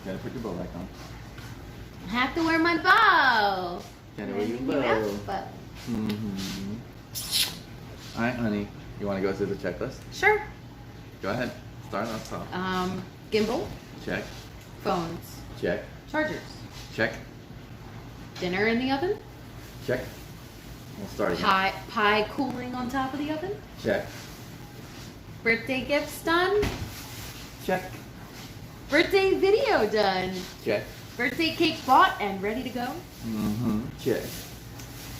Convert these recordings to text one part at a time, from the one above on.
Gotta put your bow back on. I have to wear my bow. Gotta wear your bow. Alright, honey. You want to go through the checklist? Sure. Go ahead. Start off top. Gimbal. Check. Phones. Check. Chargers. Check. Dinner in the oven. Check. We'll start again. Pie cooling on top of the oven. Check. Birthday gifts done. Check. Birthday video done. Check. Birthday cake bought and ready to go. Check.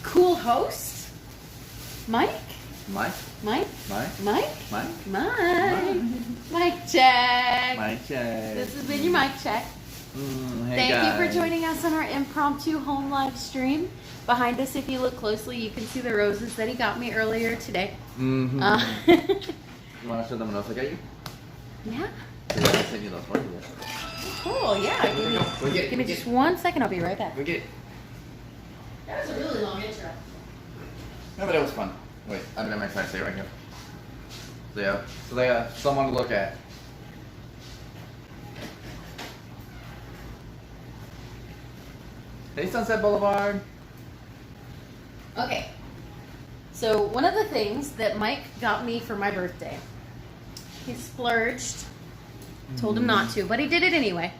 Cool host. Mike. Mike. Mike. Mike. Mike. Mike. Mike. Mic check. Mic check. This has been your mic check. Hey Thank guys. you for joining us on our impromptu home live stream. Behind us, if you look closely, you can see the roses that he got me earlier today. You want to show them what else I got you? Yeah. I sent you those ones. Cool, yeah. Give me just 1 second, I'll be right back. Go get it. That was a really long intro. No, but it was fun. Wait, I'm gonna make sure I stay right here. So they have someone to look at. Hey, Sunset Boulevard. Okay. So one of the things that Mike got me for my birthday, he splurged. Told him not to, but he did it anyway.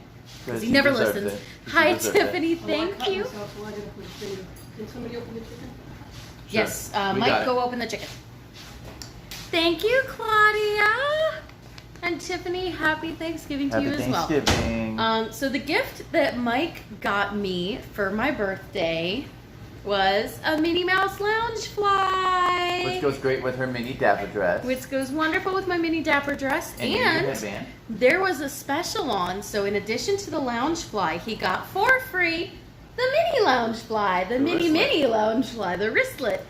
Because he never listens. Hi, Tiffany. Thank you. Can somebody open the chicken? Sure. Yes, Mike, go open the chicken. Thank you, Claudia. And Tiffany, happy Thanksgiving to you as well. Happy Thanksgiving. So the gift that Mike got me for my birthday was a Minnie Mouse lounge fly. Which goes great with her mini dapper dress. Which goes wonderful with my mini dapper dress. And there was a special on, so in addition to the lounge fly, he got for free the mini lounge fly, the mini lounge fly, the wristlet.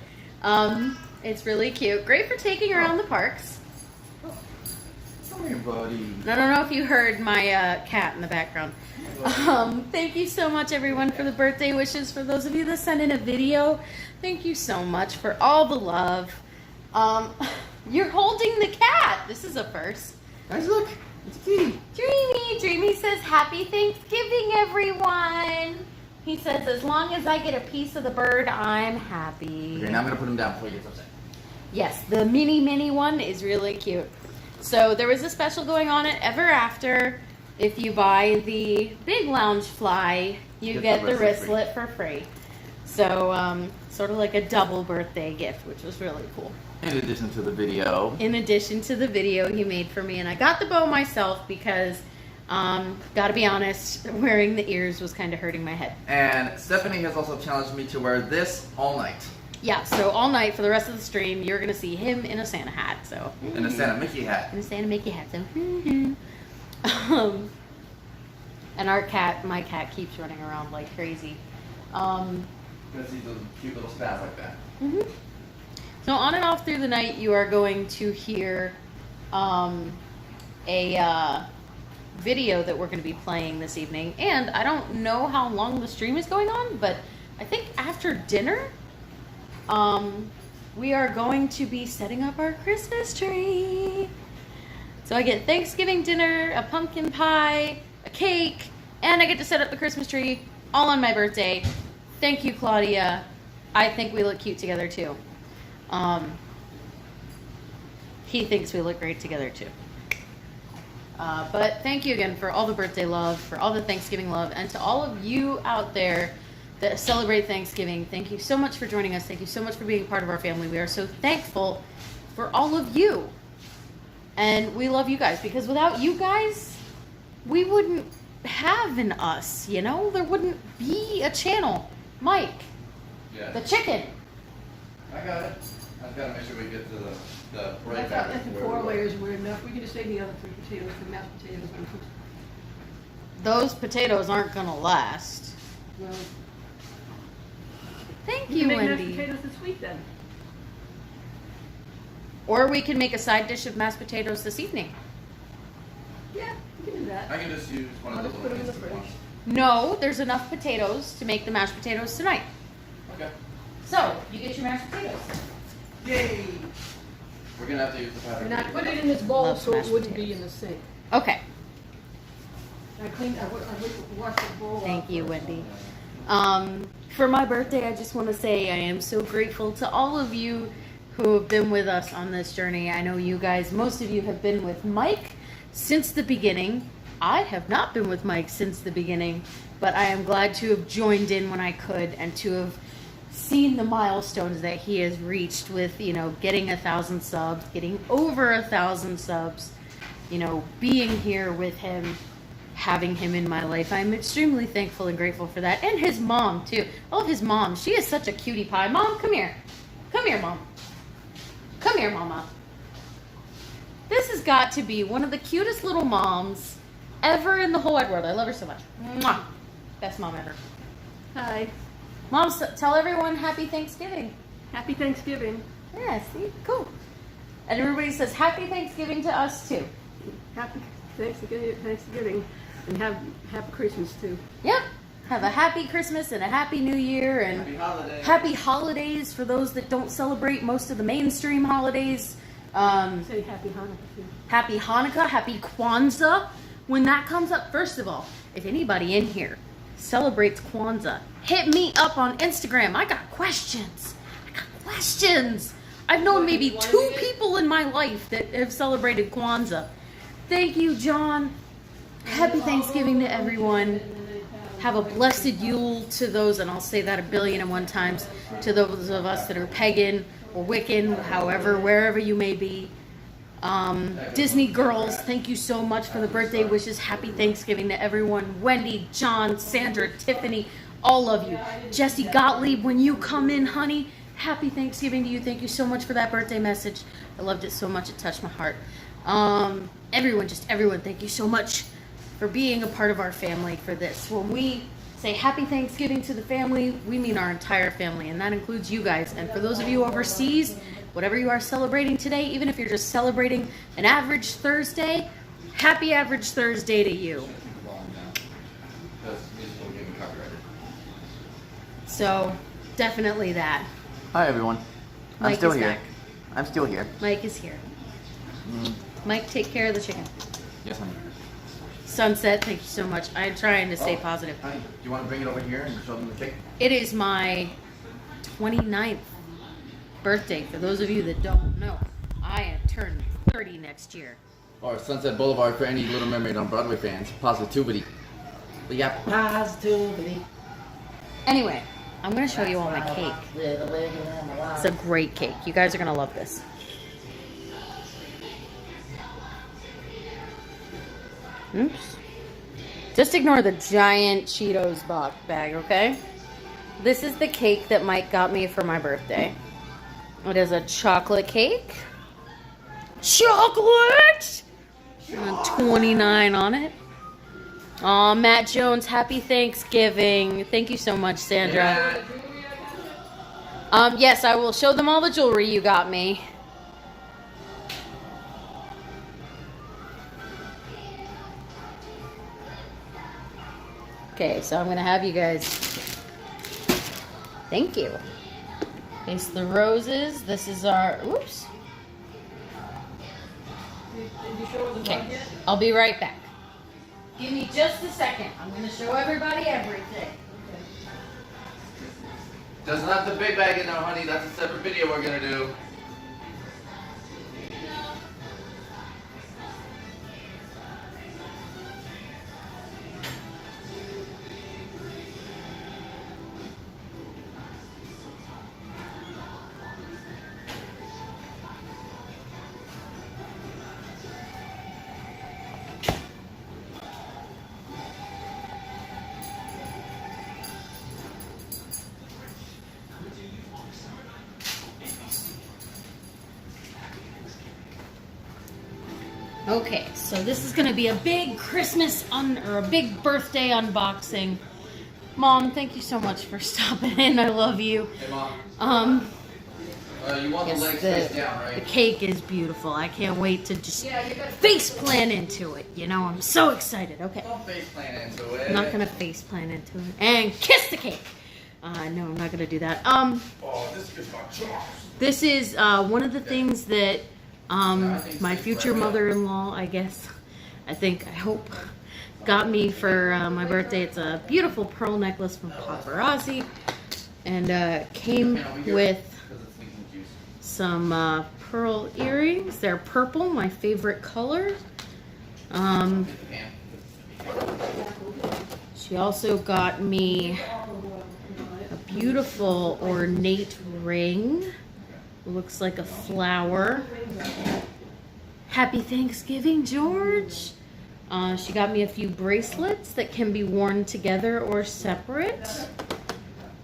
It's really cute. Great for taking around the parks. Come here, buddy. I don't know if you heard my cat in the background. Thank you so much, everyone, for the birthday wishes. For those of you that sent in a video, thank you so much for all the love. You're holding the cat. This is a first. Guys, look. It's Kitty. Dreamy says, happy Thanksgiving, everyone. He says, as long as I get a piece of the bird, I'm happy. Okay, now I'm going to put him down before he gets upset. Yes, the mini one is really cute. So there was a special going on at Ever After. If you buy the big lounge fly, you get the wristlet for free. So sort of like a double birthday gift, which was really cool. In addition to the video. In addition to the video he made for me. And I got the bow myself because, gotta be honest, wearing the ears was kind of hurting my head. And Stephanie has also challenged me to wear this all night. Yeah, so all night for the rest of the stream, you're going to see him in a Santa hat. So In a Santa Mickey hat. In a Santa Mickey hat. So and my cat keeps running around like crazy. Because he's a cute little spaz like that. So on and off through the night, you are going to hear a video that we're going to be playing this evening. And I don't know how long the stream is going on, but I think after dinner, we are going to be setting up our Christmas tree. So I get Thanksgiving dinner, a pumpkin pie, a cake, and I get to set up the Christmas tree all on my birthday. Thank you, Claudia. I think we look cute together too. He thinks we look great together too. But thank you again for all the birthday love, for all the Thanksgiving love, and to all of you out there that celebrate Thanksgiving. Thank you so much for joining us. Thank you so much for being part of our family. We are so thankful for all of you. And we love you guys, because without you guys, we wouldn't have an us, you know? There wouldn't be a channel. Mike, the chicken. I got it. I've got to make sure we get to the right I thought that the 4 layers were enough. We could just save the other 3 potatoes for mashed potatoes. Those potatoes aren't going to last. Well, Thank you you, can make Wendy. mashed potatoes this week then. Or we can make a side dish of mashed potatoes this evening. Yeah, we can do that. I can just use one I'll of just those put them in the instant fridge. ones. No, there's enough potatoes to make the mashed potatoes tonight. Okay. So, you get your mashed potatoes. Yay! We're going to have to use the powder. And I put it in this bowl Love so it mashed wouldn't potatoes. be in the sink. Okay. washed the bowl. Thank you, Wendy. For my birthday, I just want to say I am so grateful to all of you who have been with us on this journey. I know you guys, most of you have been with Mike since the beginning. I have not been with Mike since the beginning, but I am glad to have joined in when I could and to have seen the milestones that he has reached with, you know, getting 1,000 subs, getting over 1,000 subs, you know, being here with him, having him in my life. I'm extremely thankful and grateful for that. And his mom, too. I love his mom. She is such a cutie pie. Mom, come here. Come here, Mom. Come here, Mama. This has got to be one of the cutest little moms ever in the whole wide world. I love her so much. Mwah. Best mom ever. Hi. Mom, tell everyone Happy Thanksgiving. Happy Thanksgiving. Yeah, see? Cool. And everybody says Happy Thanksgiving to us, too. Happy Thanksgiving. And happy Christmas, too. Yep. Have a happy Christmas and a happy New Year and Happy holidays. happy holidays for those that don't celebrate most of the mainstream holidays. Say Happy Hanukkah, too. Happy Hanukkah, happy Kwanzaa. When that comes up, first of all, if anybody in here celebrates Kwanzaa, hit me up on Instagram. I got questions. I've known maybe 2 people in my life that have celebrated Kwanzaa. Thank you, John. Happy Thanksgiving to everyone. Have a blessed Yule to those, and I'll say that 1,000,001 times, to those of us that are pagan or Wiccan, however, wherever you may be. Disney girls, thank you so much for the birthday wishes. Happy Thanksgiving to everyone. Wendy, John, Sandra, Tiffany, all of you. Jesse Gottlieb, when you come in, honey, happy Thanksgiving to you. Thank you so much for that birthday message. I loved it so much. It touched my heart. Everyone, thank you so much for being a part of our family for this. When we say happy Thanksgiving to the family, we mean our entire family, and that includes you guys. And for those of you overseas, whatever you are celebrating today, even if you're just celebrating an average Thursday, happy average Thursday to you. So, definitely that. Hi everyone. I'm Mike still is here. back. I'm still here. Mike is here. Mike, take care of the chicken. Yes, honey. Sunset, thank you so much. I'm trying to stay positive. Honey, do you want to bring it over here and show them the cake? It is my 29th birthday. For those of you that don't know, I have turned 30 next year. Or Sunset Boulevard for any Little Mermaid on Broadway fans. Positivity. We got positivity. Anyway, I'm going to show you all my cake. It's a great cake. You guys are going to love this. Oops. Just ignore the giant Cheetos bag, okay? This is the cake that Mike got me for my birthday. It is a chocolate cake. Chocolate! And 29 on it. Aw, Matt Jones, happy Thanksgiving. Thank you so much, Sandra. Yes, I will show them all the jewelry you got me. Okay, so I'm going to have you guys... Thank you. Face the roses. This is our... Oops. Okay, I'll be right back. Give me just a second. I'm going to show everybody everything. Doesn't have the big bag in there, honey. That's a separate video we're going to do. Okay, so this is going to be a big Christmas or a big birthday unboxing. Mom, thank you so much for stopping in. I love you. Hey, Mom. You want Yes, the legs face down, the right? cake is beautiful. I can't wait to just face plant into it. You know, I'm so excited. Okay. Don't face plant into it. I'm not gonna face plant into it. And kiss the cake. No, I'm not gonna do that. Oh, this is my chops. This is one of the things that my future mother-in-law, I guess, I hope, got me for my birthday. It's a beautiful pearl necklace from Paparazzi, and came with some pearl earrings. They're purple, my favorite color. She also got me a beautiful ornate ring. It looks like a flower. Happy Thanksgiving, George. She got me a few bracelets that can be worn together or separate.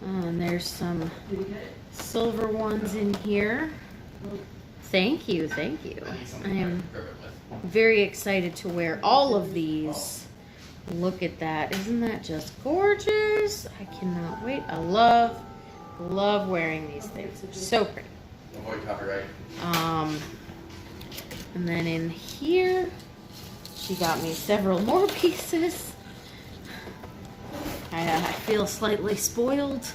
And there's some silver ones in here. Thank you, thank you. I am very excited to wear all of these. Look at that. Isn't that just gorgeous? I cannot wait. I love wearing these things. They're so pretty. Avoid copyright. And then in here, she got me several more pieces. I feel slightly spoiled.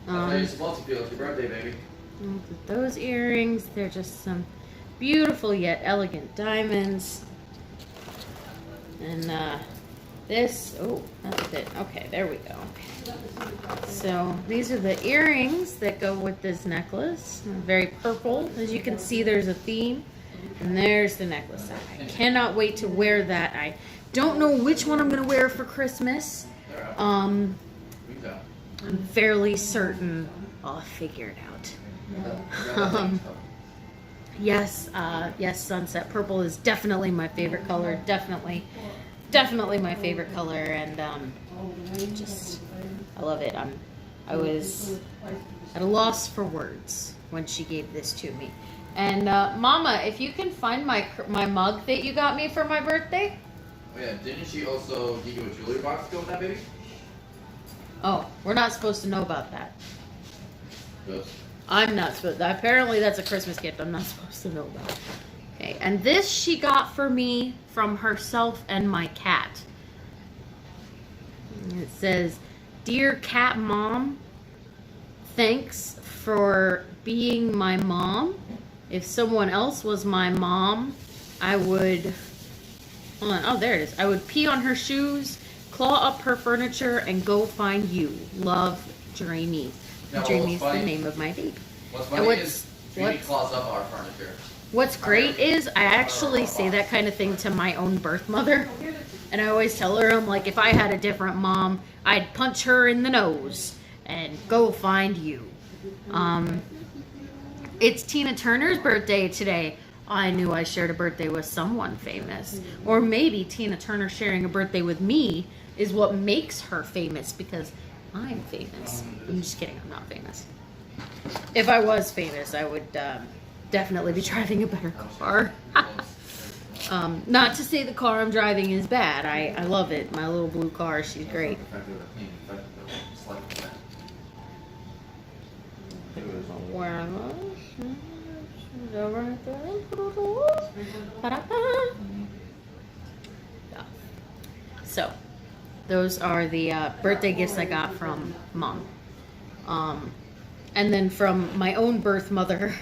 You're supposed to feel it's your birthday, baby. Look at those earrings. They're just some beautiful yet elegant diamonds. And this, oh, that's a bit, okay, there we go. So these are the earrings that go with this necklace. Very purple. As you can see, there's a theme. And there's the necklace. I cannot wait to wear that. I don't know which one I'm going to wear for Christmas. I'm fairly certain I'll figure it out. Yes, sunset purple is definitely my favorite color. Definitely my favorite color, and I love it. I was at a loss for words when she gave this to me. And Mama, if you can find my mug that you got me for my birthday. Oh yeah, didn't she also give you a jewelry box to go with that, baby? Oh, we're not supposed to know about that. Yes. I'm not supposed to. Apparently that's a Christmas gift I'm not supposed to know about. Okay, and this she got for me from herself and my cat. And it says, "Dear cat mom, thanks for being my mom. If someone else was my mom, I would..." Hold on. Oh, there it is. "I would pee on her shoes, claw up her furniture, and go find you. Love, Dreamy." Dreamy's the name of my baby. What's funny is Dreamy claws up our furniture. What's great is I actually say that kind of thing to my own birth mother. And I always tell her, I'm like, if I had a different mom, I'd punch her in the nose and go find you. It's Tina Turner's birthday today. I knew I shared a birthday with someone famous. Or maybe Tina Turner sharing a birthday with me is what makes her famous, because I'm famous. I'm just kidding, I'm not famous. If I was famous, I would definitely be driving a better car. Not to say the car I'm driving is bad. I love it. My little blue car, she's great. So, those are the birthday gifts I got from Mom. And then from my own birth mother,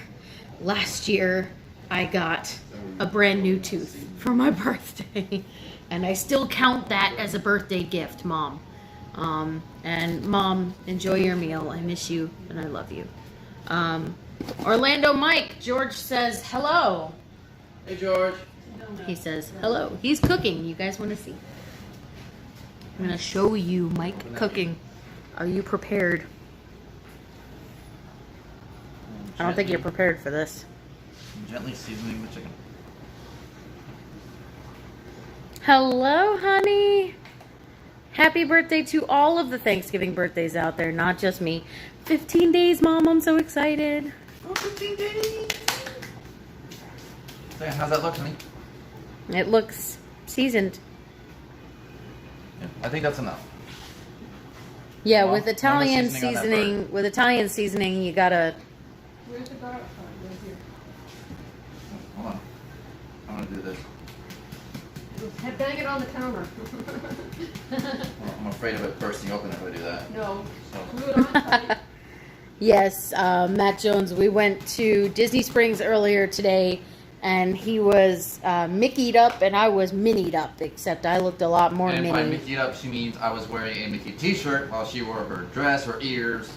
last year I got a brand new tooth for my birthday. And I still count that as a birthday gift, Mom. And Mom, enjoy your meal. I miss you and I love you. Orlando Mike, George says hello. Hey, George. He says hello. He's cooking. You guys want to see? I'm going to show you Mike cooking. Are you prepared? I don't think you're prepared for this. Gently seasoning the chicken. Hello, honey. Happy birthday to all of the Thanksgiving birthdays out there, not just me. 15 days, Mom. I'm so excited. Oh, 15 days. So, how's that look, honey? It looks seasoned. Yeah, I think that's enough. Yeah, Well, with Italian seasoning on that seasoning, you gotta. Where's the garlic from? Right here. Hold on. I'm gonna do this. Bang it on the counter. Well, I'm afraid of it bursting open if I do that. No. So, Glue it on tight. Yes, Matt Jones. We went to Disney Springs earlier today, And he was Mickey'd up and I was Minnie'd up, except I looked a lot more And by Minnie. Mickey'd up, she means I was wearing a Mickey t-shirt while she wore her dress, her ears,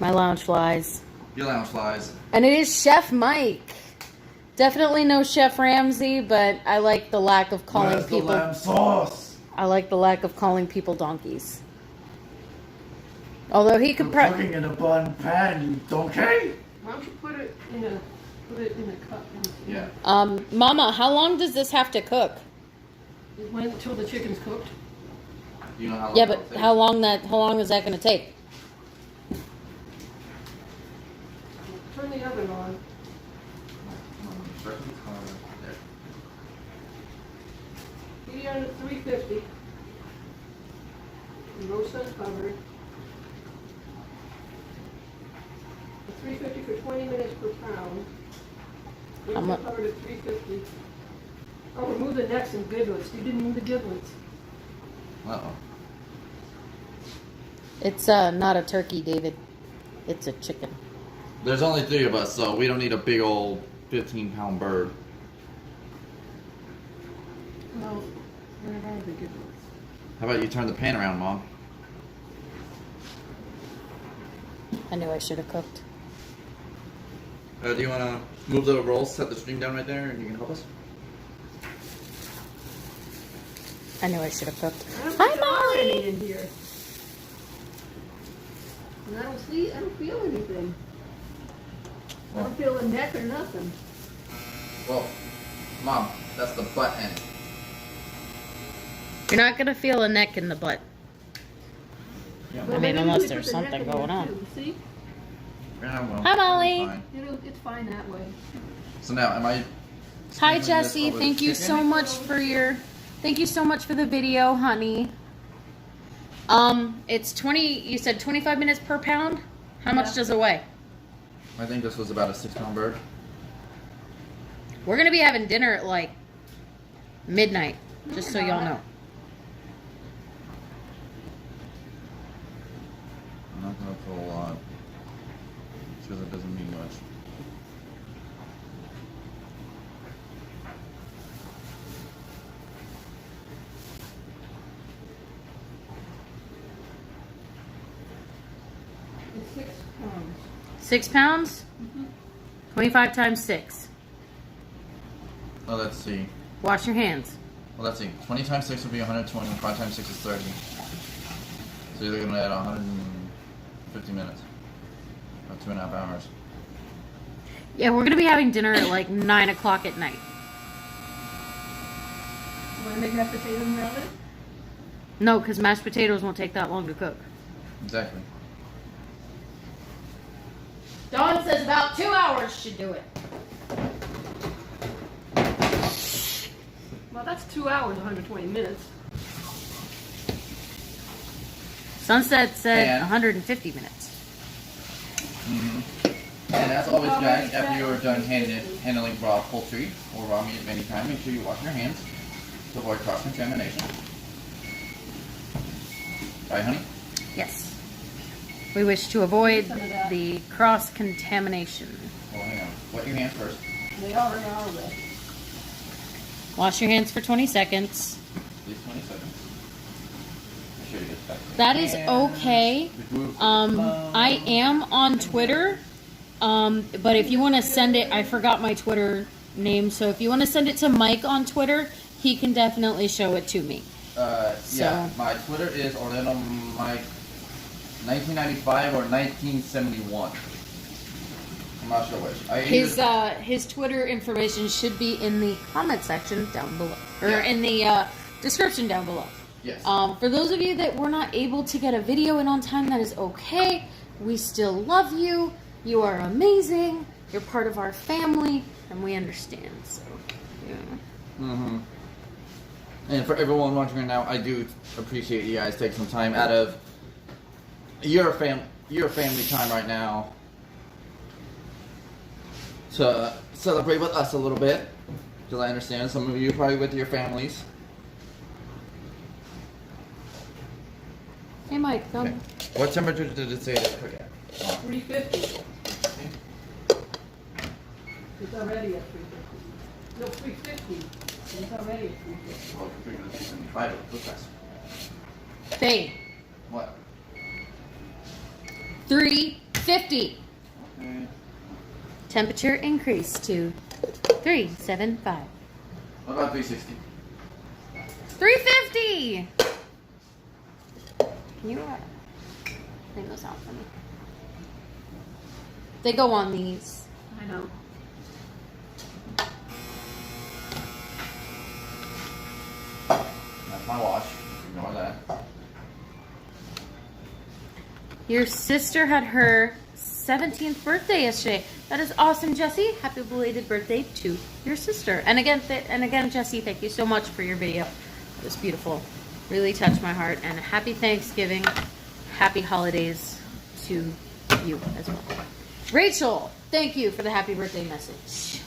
My lounge flies. your lounge flies. And it is Chef Mike. Definitely no Chef Ramsay, but I like the lack of calling Where's people. the lamb sauce? I like the lack of calling people donkeys. Although he could Cooking in a bun pan, you donkey. Why don't you put it in a cup? Yeah. Mama, how long does this have to cook? When until the chicken's cooked. You know how long Yeah, it'll but take? how long is that going to take? Turn the oven on. There. Heat on at 350. Roast uncovered. 350 for 20 minutes per pound. Roast mu- uncovered at 350. Oh, remove the necks and giblets. You didn't move the giblets. Uh-oh. It's not a turkey, David. It's a chicken. There's only 3 of us, so we don't need a big old 15-pound bird. Well, where are the giblets? How about you turn the pan around, Mom? I knew I should have cooked. Do you want to move the rolls, set the stream down right there, and you can help us? I knew I should have cooked. I don't Hi, think there are Molly. any in here. And I don't feel anything. I don't feel a neck or nothing. Well, Mom, that's the butt end. You're not going to feel a neck in the butt. Yeah, Well, I mean, maybe unless we there's put the neck something in there going on. too, See? yeah, well, Hi, Molly. it'll be fine. It's fine that way. So now, am I... Hi, sprinkling this Jesse. over the Thank you chicken? so much for the video, honey. It's 20, you said 25 minutes per pound? How much Yeah. does it weigh? I think this was about a 6-pound bird. We're going to be having dinner at like midnight, just so y'all know. I'm not going to put a lot. Because it doesn't mean much. It's 6 pounds. 6 pounds? 25 times 6. Oh, let's see. Wash your hands. Well, let's see. 20 times 6 would be 120. 5 times 6 is 30. So you're looking at 150 minutes. About 2.5 hours. Yeah, we're going to be having dinner at like 9 o'clock at night. You want to make mashed potatoes around it? No, because mashed potatoes won't take that long to cook. Exactly. Dawn says about 2 hours should do it. Well, that's 2 hours, 120 minutes. Sunset said And- 150 minutes. And as always, Already guys, set. after you are done handling raw poultry or raw meat of any kind, make sure you wash your hands to avoid cross-contamination. Right, honey? Yes. We wish to avoid Some of that. the cross-contamination. Well, hang on. Wet your hands first. They already are wet. Wash your hands for 20 seconds. These 20 seconds. Make sure you get back. That is okay. I am on Twitter, but if you want to send it, I forgot my Twitter name, so if you want to send it to Mike on Twitter, he can definitely show it to me. Yeah, So- my Twitter is Orlando Mike 1995 or 1971. I'm not sure which. His Twitter information should be in the comment section down below, or Yeah. in the description down below. Yes. For those of you that were not able to get a video in on time, that is okay. We still love you. You are amazing. You're part of our family, and we understand. So, yeah. Mm-hmm. And for everyone watching right now, I do appreciate you guys taking some time out of your family time right now to celebrate with us a little bit. Because I understand some of you are probably with your families. Hey, Mike, come. Okay. What temperature did it say to cook at? 350. It's already at 350. No, 350. It's already at 350. Oh, you're gonna see 75 of the fast. Babe, What? 350. Okay. Temperature increased to 375. What about 360? 350. Can you bring those out for me? They go on these. I know. That's my watch. Ignore that. Your sister had her 17th birthday yesterday. That is awesome, Jessie. Happy belated birthday to your sister. And again, Jessie, thank you so much for your video. It was beautiful. Really touched my heart. And happy Thanksgiving. Happy holidays to you as well. Rachel, thank you for the happy birthday message.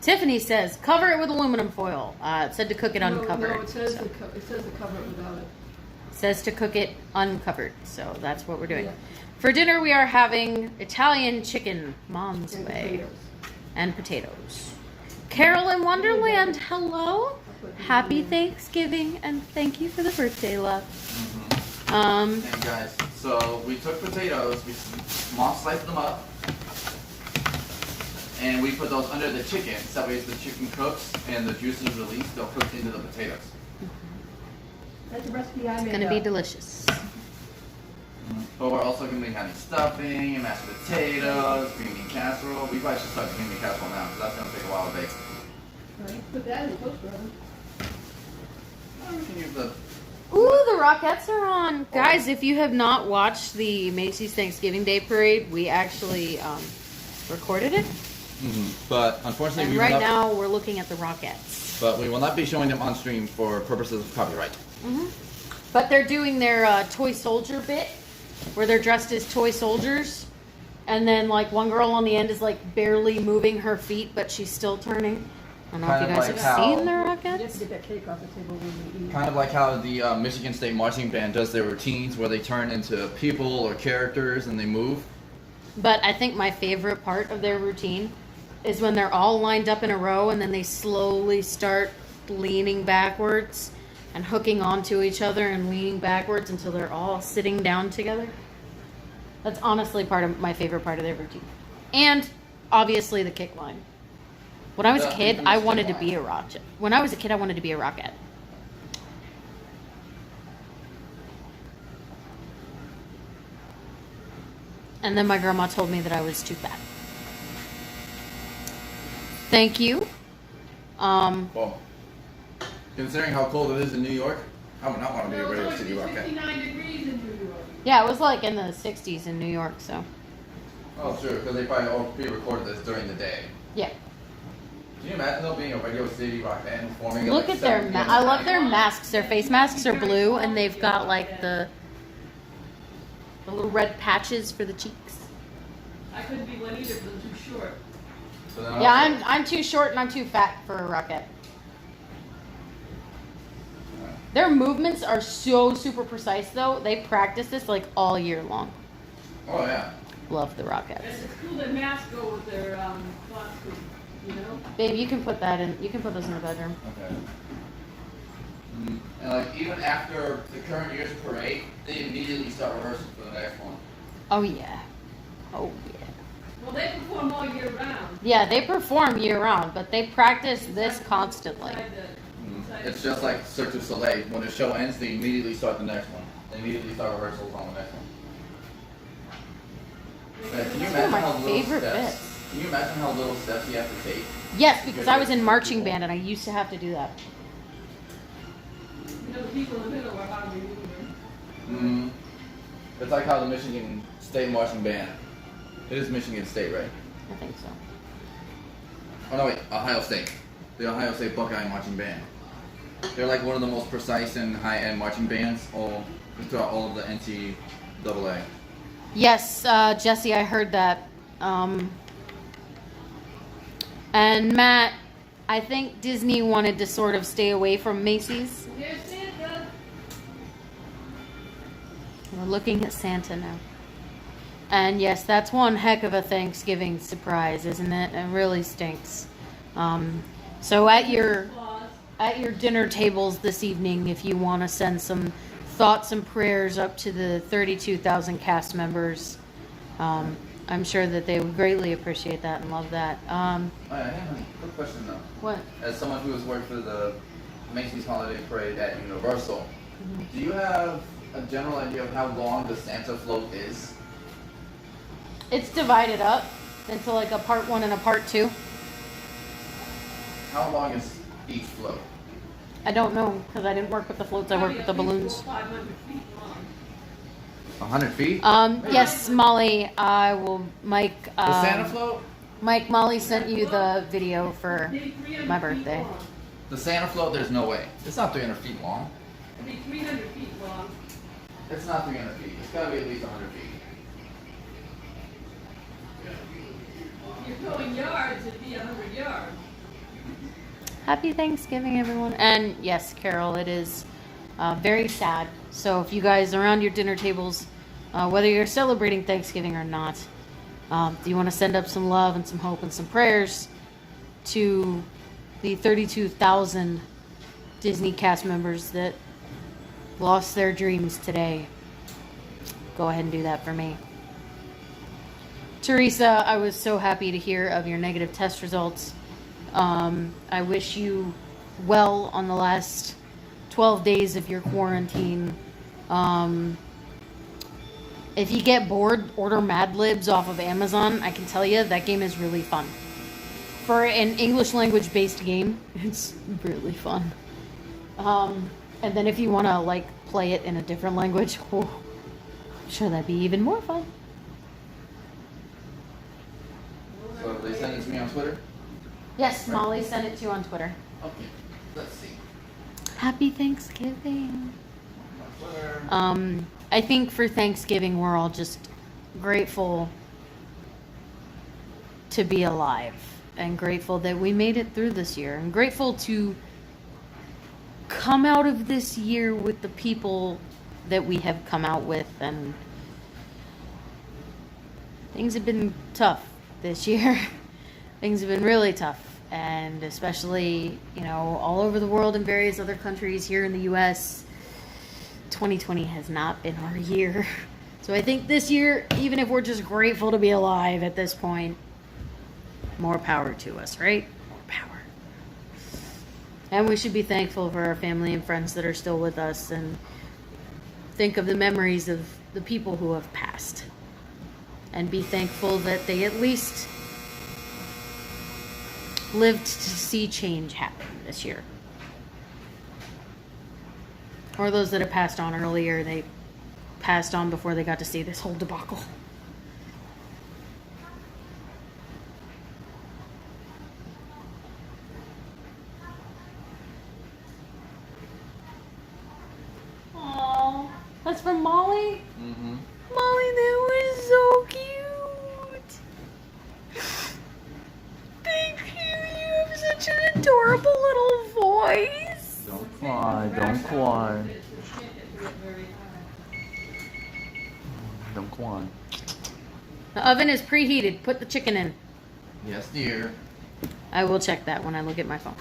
Tiffany says, cover it with aluminum foil. It said to cook it uncovered. No, it says, so. it says to cover it without it. It says to cook it uncovered. So that's what we're doing. Yeah. For dinner, we are having Italian chicken, mom's And way, potatoes. and potatoes. Carol in Wonderland, hello. Happy Thanksgiving, and thank you for the birthday, love. And guys, so we took potatoes, we small sliced them up, and we put those under the chicken. So that way as the chicken cooks and the juice is released, they'll cook into the potatoes. That's a recipe I made It's gonna up. be delicious. But we're also going to be having stuffing and mashed potatoes, green bean casserole. We probably should start the green bean casserole now, because that's going to take a while to bake. Right, put that in the toaster oven. Oh, we can use the... Ooh, the Rockettes are on. Guys, if you have not watched the Macy's Thanksgiving Day Parade, we actually recorded it. But unfortunately, And we right will not, now, we're looking at the Rockettes. but we will not be showing them on stream for purposes of copyright. But they're doing their toy soldier bit, where they're dressed as toy soldiers. And then, like, one girl on the end is, like, barely moving her feet, but she's still turning. I don't know if you Kind of guys like have how- seen the You have to Rockettes. get that cake off the table when we eat. Kind of like how the Michigan State Marching Band does their routines, where they turn into people or characters and they move. But I think my favorite part of their routine is when they're all lined up in a row and then they slowly start leaning backwards and hooking onto each other and leaning backwards until they're all sitting down together. That's honestly my favorite part of their routine. And obviously the kick line. When I was a The kid, infamous I kick wanted to line. be a rocket. When I was a kid, I wanted to be a rocket. And then my grandma told me that I was too fat. Thank you. Well, considering how cold it is in New York, I would not want to be a No, Radio it's City like Rocket. 59 degrees in New York. Yeah, it was like in the 60s in New York, so. Oh, sure, because they probably all pre-recorded this during the day. Yeah. Can you imagine though being a Radio City Rock band performing at Look like at their 7 p.m. I at love night? their masks. Their face masks are blue and they've got like the little red patches for the cheeks. I couldn't be one either because I'm too short. So then Yeah, also- I'm too short and I'm too fat for a rocket. Their movements are so super precise though. They practice this like all year long. Oh yeah. Love the Rockettes. It's cool that masks go with their costume, you know? Babe, you can put that in. You can put those in the bedroom. Okay. And like even after the current year's parade, they immediately start rehearsing for the next one. Oh yeah. Oh yeah. Well, they perform all year round. Yeah, they perform year round, but they practice this constantly. It's just like Cirque du Soleil. When the show ends, they immediately start the next one. They immediately start rehearsals on the next one. Can you Those are imagine my how little favorite steps? bits. Can you imagine how little steps you have to take? Yes, because I was in marching band and I used to have to do that. You know, the people in the middle are hardly moving. Mm-hmm. It's like how the Michigan State Marching Band. It is Michigan State, right? I think so. Oh no, wait, Ohio State. The Ohio State Buckeye Marching Band. They're like one of the most precise and high-end marching bands throughout all of the NCAA. Yes, Jesse, I heard that. And Matt, I think Disney wanted to sort of stay away from Macy's. Here's Santa. We're looking at Santa now. And yes, that's one heck of a Thanksgiving surprise, isn't it? It really stinks. So at your dinner tables this evening, if you want to send some thoughts and prayers up to the 32,000 cast members, I'm sure that they would greatly appreciate that and love that. I have a quick question though. What? As someone who has worked for the Macy's Holiday Parade at Universal, do you have a general idea of how long the Santa float is? It's divided up into like a part 1 and a part 2. How long is each float? I don't know because I didn't work with the floats. I worked with the balloons. 100 feet? Yes, Molly. I will. Mike. The Santa float? Mike, Molly sent you the video for my birthday. The Santa float, there's no way. It's not 300 feet long. It'd be 300 feet long. It's not 300 feet. It's got to be at least 100 feet. You're going yards, it'd be 100 yards. Happy Thanksgiving, everyone. And yes, Carol, it is very sad. So if you guys are around your dinner tables, whether you're celebrating Thanksgiving or not, do you want to send up some love and some hope and some prayers to the 32,000 Disney cast members that lost their dreams today? Go ahead and do that for me. Teresa, I was so happy to hear of your negative test results. I wish you well on the last 12 days of your quarantine. If you get bored, order Mad Libs off of Amazon. I can tell you that game is really fun. For an English language based game, it's really fun. And then if you want to like play it in a different language, I'm sure that'd be even more fun. So they send it to me on Twitter? Yes, Molly sent it to you on Twitter. Okay, let's see. Happy Thanksgiving. Twitter. I think for Thanksgiving, we're all just grateful to be alive and grateful that we made it through this year and grateful to come out of this year with the people that we have come out with. And things have been tough this year. Things have been really tough. And especially, all over the world in various other countries here in the U.S., 2020 has not been our year. So I think this year, even if we're just grateful to be alive at this point, more power to us, right? More power. And we should be thankful for our family and friends that are still with us and think of the memories of the people who have passed. And be thankful that they at least lived to see change happen this year. Or those that have passed on earlier, they passed on before they got to see this whole debacle. Aww, that's from Molly? Mm-hmm. Molly, that was so cute. Thank you. You have such an adorable little voice. Don't cry, don't cry. Don't cry. The oven is preheated. Put the chicken in. Yes, dear. I will check that when I look at my phone.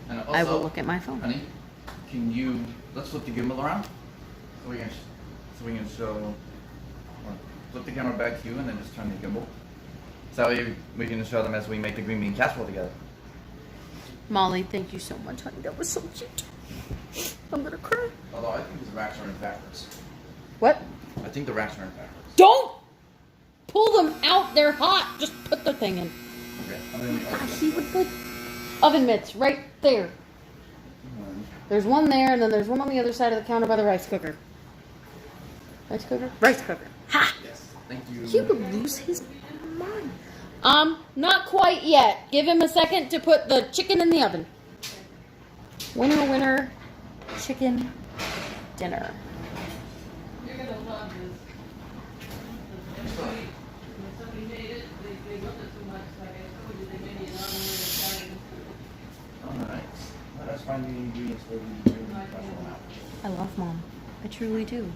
And also, I will look at my phone. Honey, let's flip the gimbal around so we can show. Or flip the camera back to you and then just turn the gimbal. So we can show them as we make the green bean casserole together. Molly, thank you so much, honey. That was so cute. I'm gonna cry. Although I think the racks are in backwards. What? I think the racks are in backwards. Don't pull them out. They're hot. Just put the thing in. Okay. I'm gonna Gosh, he would put oven mitts right there. There's one there, and then there's one on the other side of the counter by the rice cooker. Rice cooker? Rice cooker. Ha! Yes. Thank you. He would lose his mind. Not quite yet. Give him a second to put the chicken in the oven. Winner, winner, chicken dinner. You're gonna love this. When somebody made it, they loved it so much, like I told you, they made it on the Alright. Let us find the ingredients for the green bean casserole now. I love Mom. I truly do.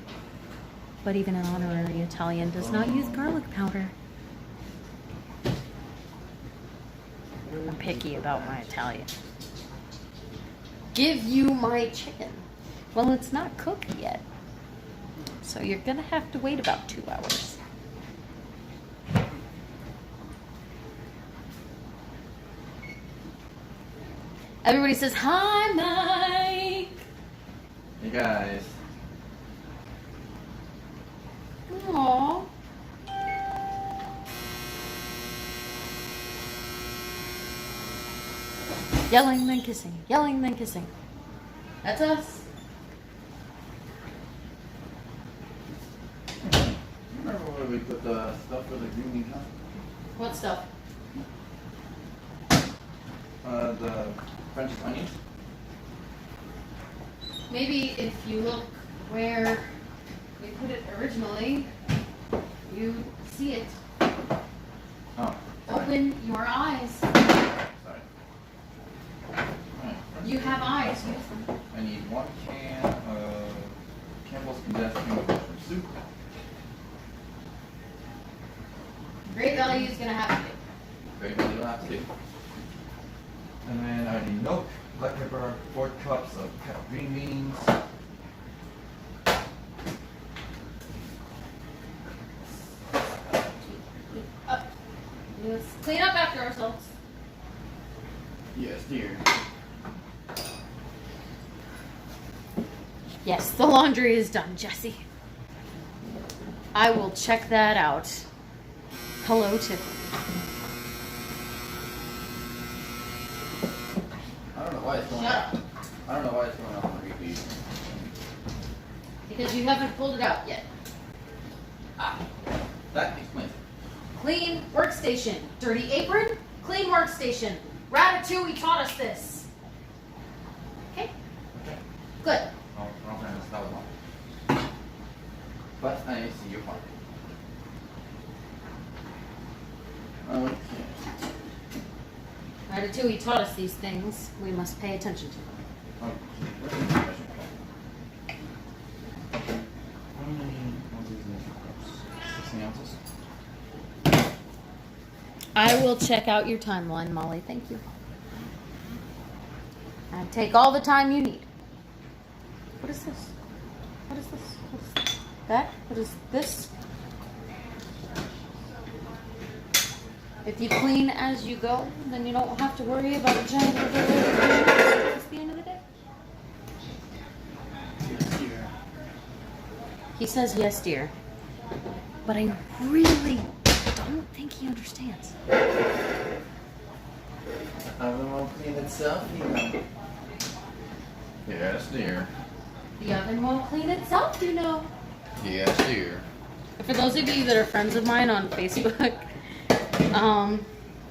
but even an honorary Italian does not use garlic powder. I'm picky about my Italian. Give you my chicken. Well, it's not cooked yet, so you're gonna have to wait about 2 hours. Everybody says, hi, Mike. Hey guys. Aww. Yelling, then kissing. Yelling, then kissing. That's us. Remember where we put the stuff for the green bean, huh? What stuff? The French onions. Maybe if you look where we put it originally, you see it. Oh. Sorry. Open your eyes. Sorry. Alright. You have eyes. Use them. I need 1 can of Campbell's condensed peanut butter soup. Great Value is gonna have to. Great value lasting. And then I need milk, black pepper, 4 cups of green beans. Let's clean up after ourselves. Yes, dear. Yes, the laundry is done, Jesse. I will check that out. Hello, Tiffany. I don't know why it's going Shut off. I don't know why it's going off on repeat. Because you haven't pulled it out yet. Ah, that explains it. Clean workstation. Dirty apron, clean workstation. Ratatouille taught us this. Okay? Okay. Good. Oh, wrong hand, that was wrong. But I see your part. Okay. Ratatouille taught us these things. We must pay attention to them. Oh, where's the measuring cup? How many ounces in cups? 16 ounces? I will check out your timeline, Molly. Thank you. And take all the time you need. What is this? What is this? What is this? That? What is this? If you clean as you go, then you don't have to worry about a giant overload. At the end of the day. Yes, dear. He says yes, dear. But I really don't think he understands. Oven won't clean itself, you know. Yes, dear. The oven won't clean itself, you know. Yes, dear. For those of you that are friends of mine on Facebook,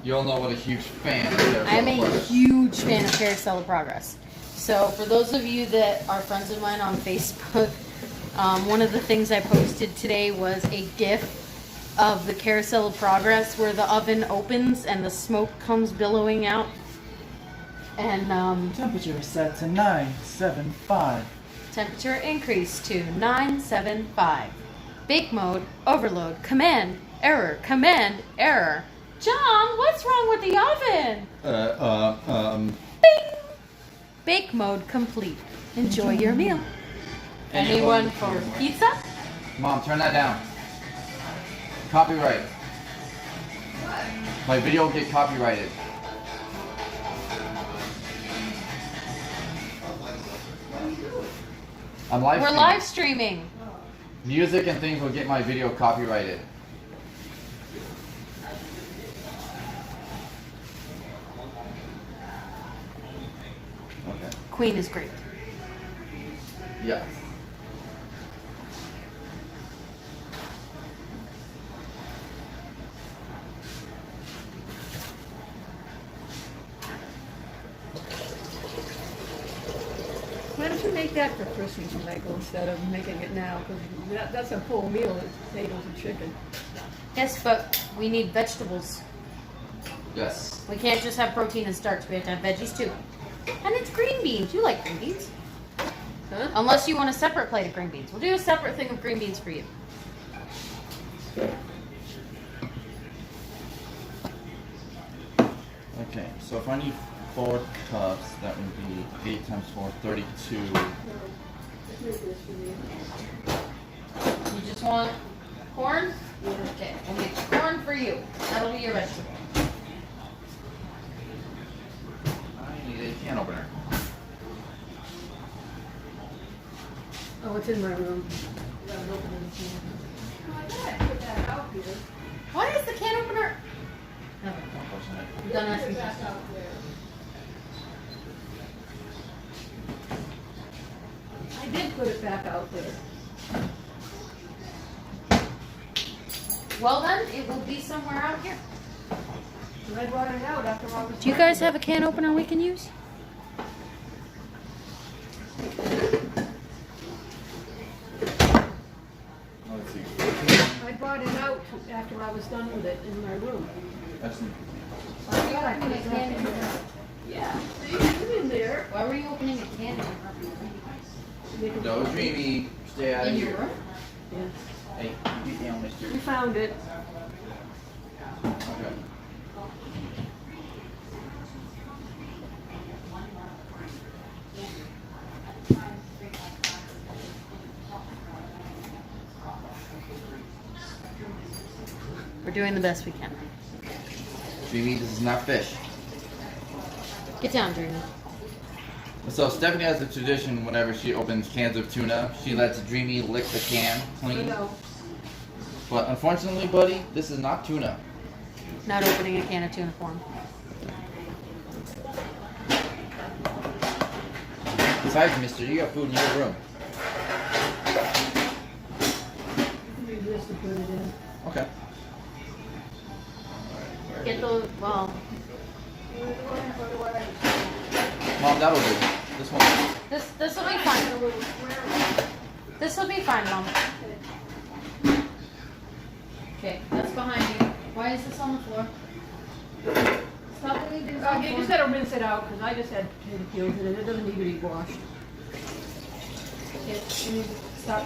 You all know what a huge fan of I'm a huge fan of Carousel of Progress. So for those of you that are friends of mine on Facebook, one of the things I posted today was a GIF of the Carousel of Progress where the oven opens and the smoke comes billowing out. And Temperature set to 975. temperature increased to 975. Bake mode, overload, command, error, command, error. John, what's wrong with the oven? Bing! Bake mode complete. Enjoy your meal. Anyone for pizza? Mom, turn that down. Copyright. My video will get copyrighted. I'm live We're streaming. live streaming. Music and things will get my video copyrighted. Okay. Queen is great. Yeah. Why don't you make that for Christmas, Michael, instead of making it now? Because that's a full meal, it's potatoes and chicken. Yes, but we need vegetables. Yes. We can't just have protein and starch. We have to have veggies too. And it's green beans. You like green beans. Huh? Unless you want a separate plate of green beans. We'll do a separate thing of green beans for you. Okay, so if I need 4 cups, that would be 8 times 4, 32. Let's make this for me. You just want corn? Okay, we'll make corn for you. That'll be your vegetable. I need a can opener. Oh, it's in my room. I gotta open it again. Oh, I thought I put that out here. Why is the can opener? Unfortunate. I'm done asking Put that questions. out there. I did put it back out there. Well then, it will be somewhere out here. And I brought it out after I was. Do you guys have a can opener we can use? Let's see. I brought it out after I was done with it in my room. That's neat. I thought I put it back in there. Yeah. See, it's in there. Why were you opening a can No, Dreamy, stay out of in your here. room? Yes. Hey, get down, mister. We found it. Okay. We're doing the best we can. Dreamy, this is not fish. Get down, Dreamy. So Stephanie has a tradition whenever she opens cans of tuna, she lets Dreamy lick the can I clean. know. But unfortunately, buddy, this is not tuna. Not opening a can of tuna for him. Besides, mister, you got food in your room. Use this to put it in. Okay. Get the, well, Mom, that'll do. This one. this will be fine. This will be fine, Mom. Okay, that's behind you. Why is this on the floor? Stop leaving this on the You floor. just gotta rinse it out, because I just had potato peels in it. It doesn't need to be washed. Okay, you need to stop.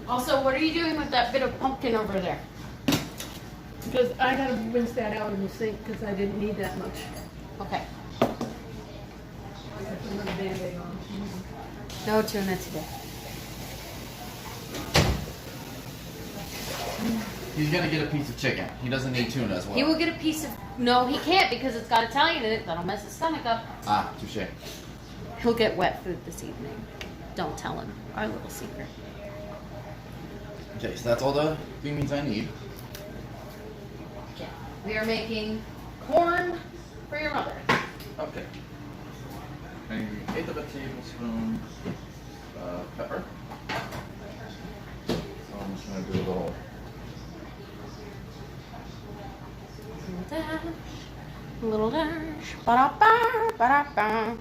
Also, what are you doing with that bit of pumpkin over there? Because I gotta rinse that out in the sink, because I didn't need that much. Okay. I put another Band-Aid on. No tuna today. He's gonna get a piece of chicken. He doesn't need tuna as well. He will get a piece of. No, he can't because it's got Italian in it. That'll mess his stomach up. Ah, touche. He'll get wet food this evening. Don't tell him. Our little secret. Okay, so that's all the green beans I need. Okay. We are making corn for your mother. Okay. And 1/8 of a tablespoon pepper. So I'm just gonna do a little. A little dash. Ba-da-ba, ba-da-ba.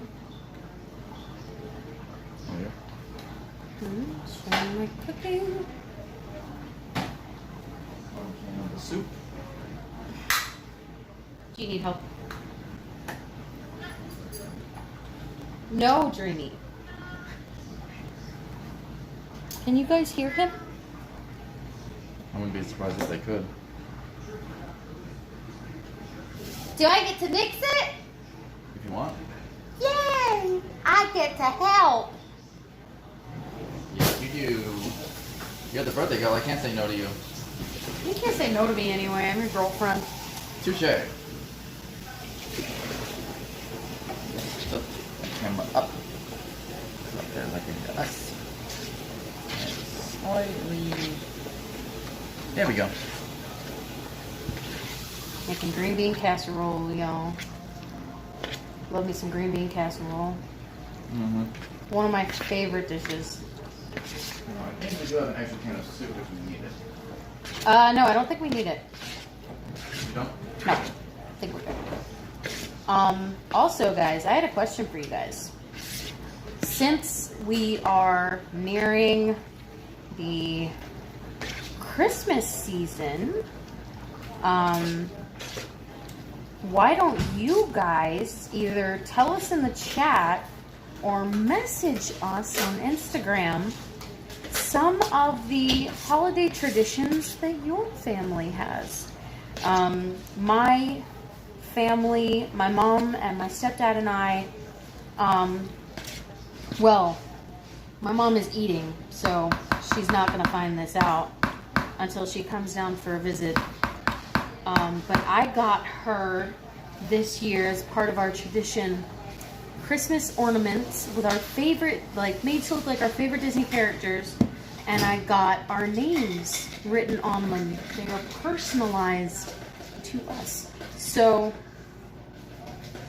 Oh yeah. So my cooking. 1 can of the soup. Do you need help? No, Dreamy. Can you guys hear him? I wouldn't be surprised if they could. Do I get to mix it? If you want. Yay! I get to help. Yes, you do. You're the birthday girl. I can't say no to you. You can't say no to me anyway. I'm your girlfriend. Touche. Tilt the camera up. Up there like in us. And slightly. There we go. Making green bean casserole, y'all. Love me some green bean casserole. Mm-hmm. One of my favorite dishes. I think we do have an extra can of soup if we need it. No, I don't think we need it. You don't? No, I think we're good. Also, guys, I had a question for you guys. Since we are nearing the Christmas season, why don't you guys either tell us in the chat or message us on Instagram some of the holiday traditions that your family has. My family, my mom and my stepdad and I, well, my mom is eating, so she's not going to find this out until she comes down for a visit. But I got her this year, as part of our tradition, Christmas ornaments with our favorite, like made to look like our favorite Disney characters, and I got our names written on them. They were personalized to us. So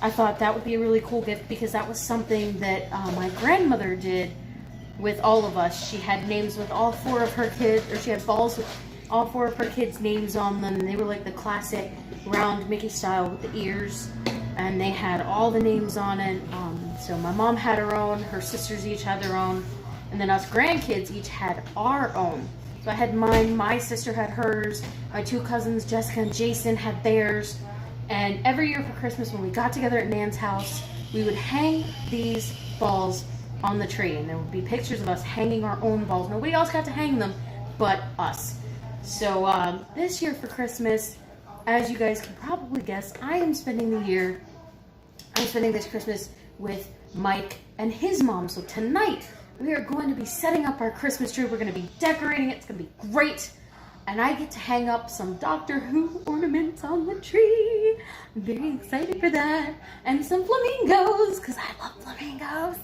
I thought that would be a really cool gift, because that was something that my grandmother did with all of us. She had names with all four of her kids, or she had balls with all four of her kids' names on them, and they were like the classic round Mickey style with the ears, and they had all the names on it. So my mom had her own, her sisters each had their own, and then us grandkids each had our own. So I had mine, my sister had hers, my two cousins, Jessica and Jason, had theirs, and every year for Christmas when we got together at Nan's house, we would hang these balls on the tree, and there would be pictures of us hanging our own balls. Nobody else got to hang them but us. So this year for Christmas, as you guys can probably guess, I'm spending this Christmas with Mike and his mom. So tonight we are going to be setting up our Christmas tree. We're going to be decorating it. It's going to be great. And I get to hang up some Doctor Who ornaments on the tree. I'm very excited for that. And some flamingos, because I love flamingos.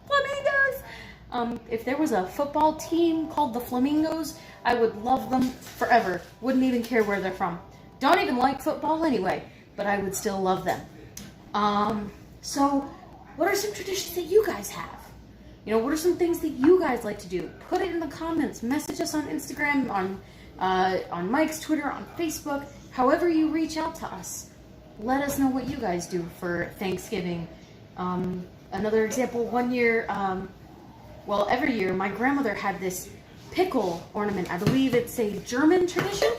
Flamingos! If there was a football team called the Flamingos, I would love them forever. Wouldn't even care where they're from. Don't even like football anyway, but I would still love them. So, what are some traditions that you guys have? You know, what are some things that you guys like to do? Put it in the comments. Message us on Instagram, on Mike's Twitter, on Facebook. However you reach out to us, let us know what you guys do for Thanksgiving. Another example, one year, well, every year, my grandmother had this pickle ornament. I believe it's a German tradition.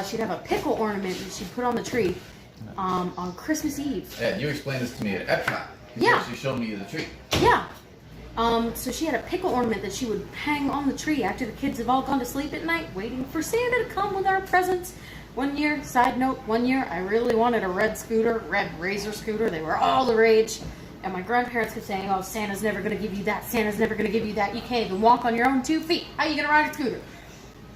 She'd have a pickle ornament that she'd put on the tree on Christmas Eve. Yeah, you explained this to me at Epcot. Yeah. She showed me the tree. Yeah. So she had a pickle ornament that she would hang on the tree after the kids have all gone to sleep at night, waiting for Santa to come with our presents. One year, side note, one year I really wanted a red Razor scooter. They were all the rage. And my grandparents kept saying, oh, Santa's never going to give you that. Santa's never going to give you that. You can't even walk on your own 2 feet. How are you going to ride a scooter?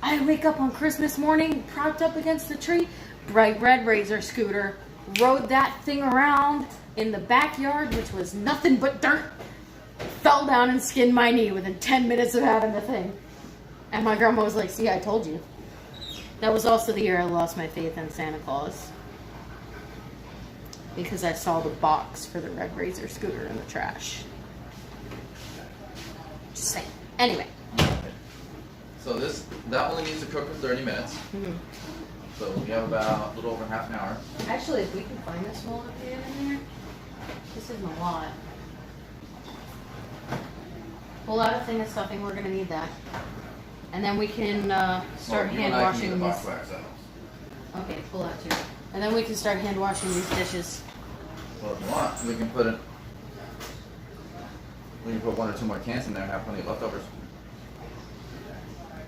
I wake up on Christmas morning, propped up against the tree, bright red Razor scooter, rode that thing around in the backyard, which was nothing but dirt, fell down and skinned my knee within 10 minutes of having the thing. And my grandma was like, see, I told you. That was also the year I lost my faith in Santa Claus, because I saw the box for the red Razor scooter in the trash. Just saying. Anyway. So that only needs to cook for 30 minutes. Mm-hmm. So we have about a little over half an hour. Actually, if we can find this one up here in there, this isn't a lot. Pull out a thing of stuffing, we're going to need that. And then we can start hand washing these. Box by ourselves. Okay, pull out two. And then we can start hand washing these dishes. Well, if you want, we can put 1 or 2 more cans in there and have plenty of leftovers.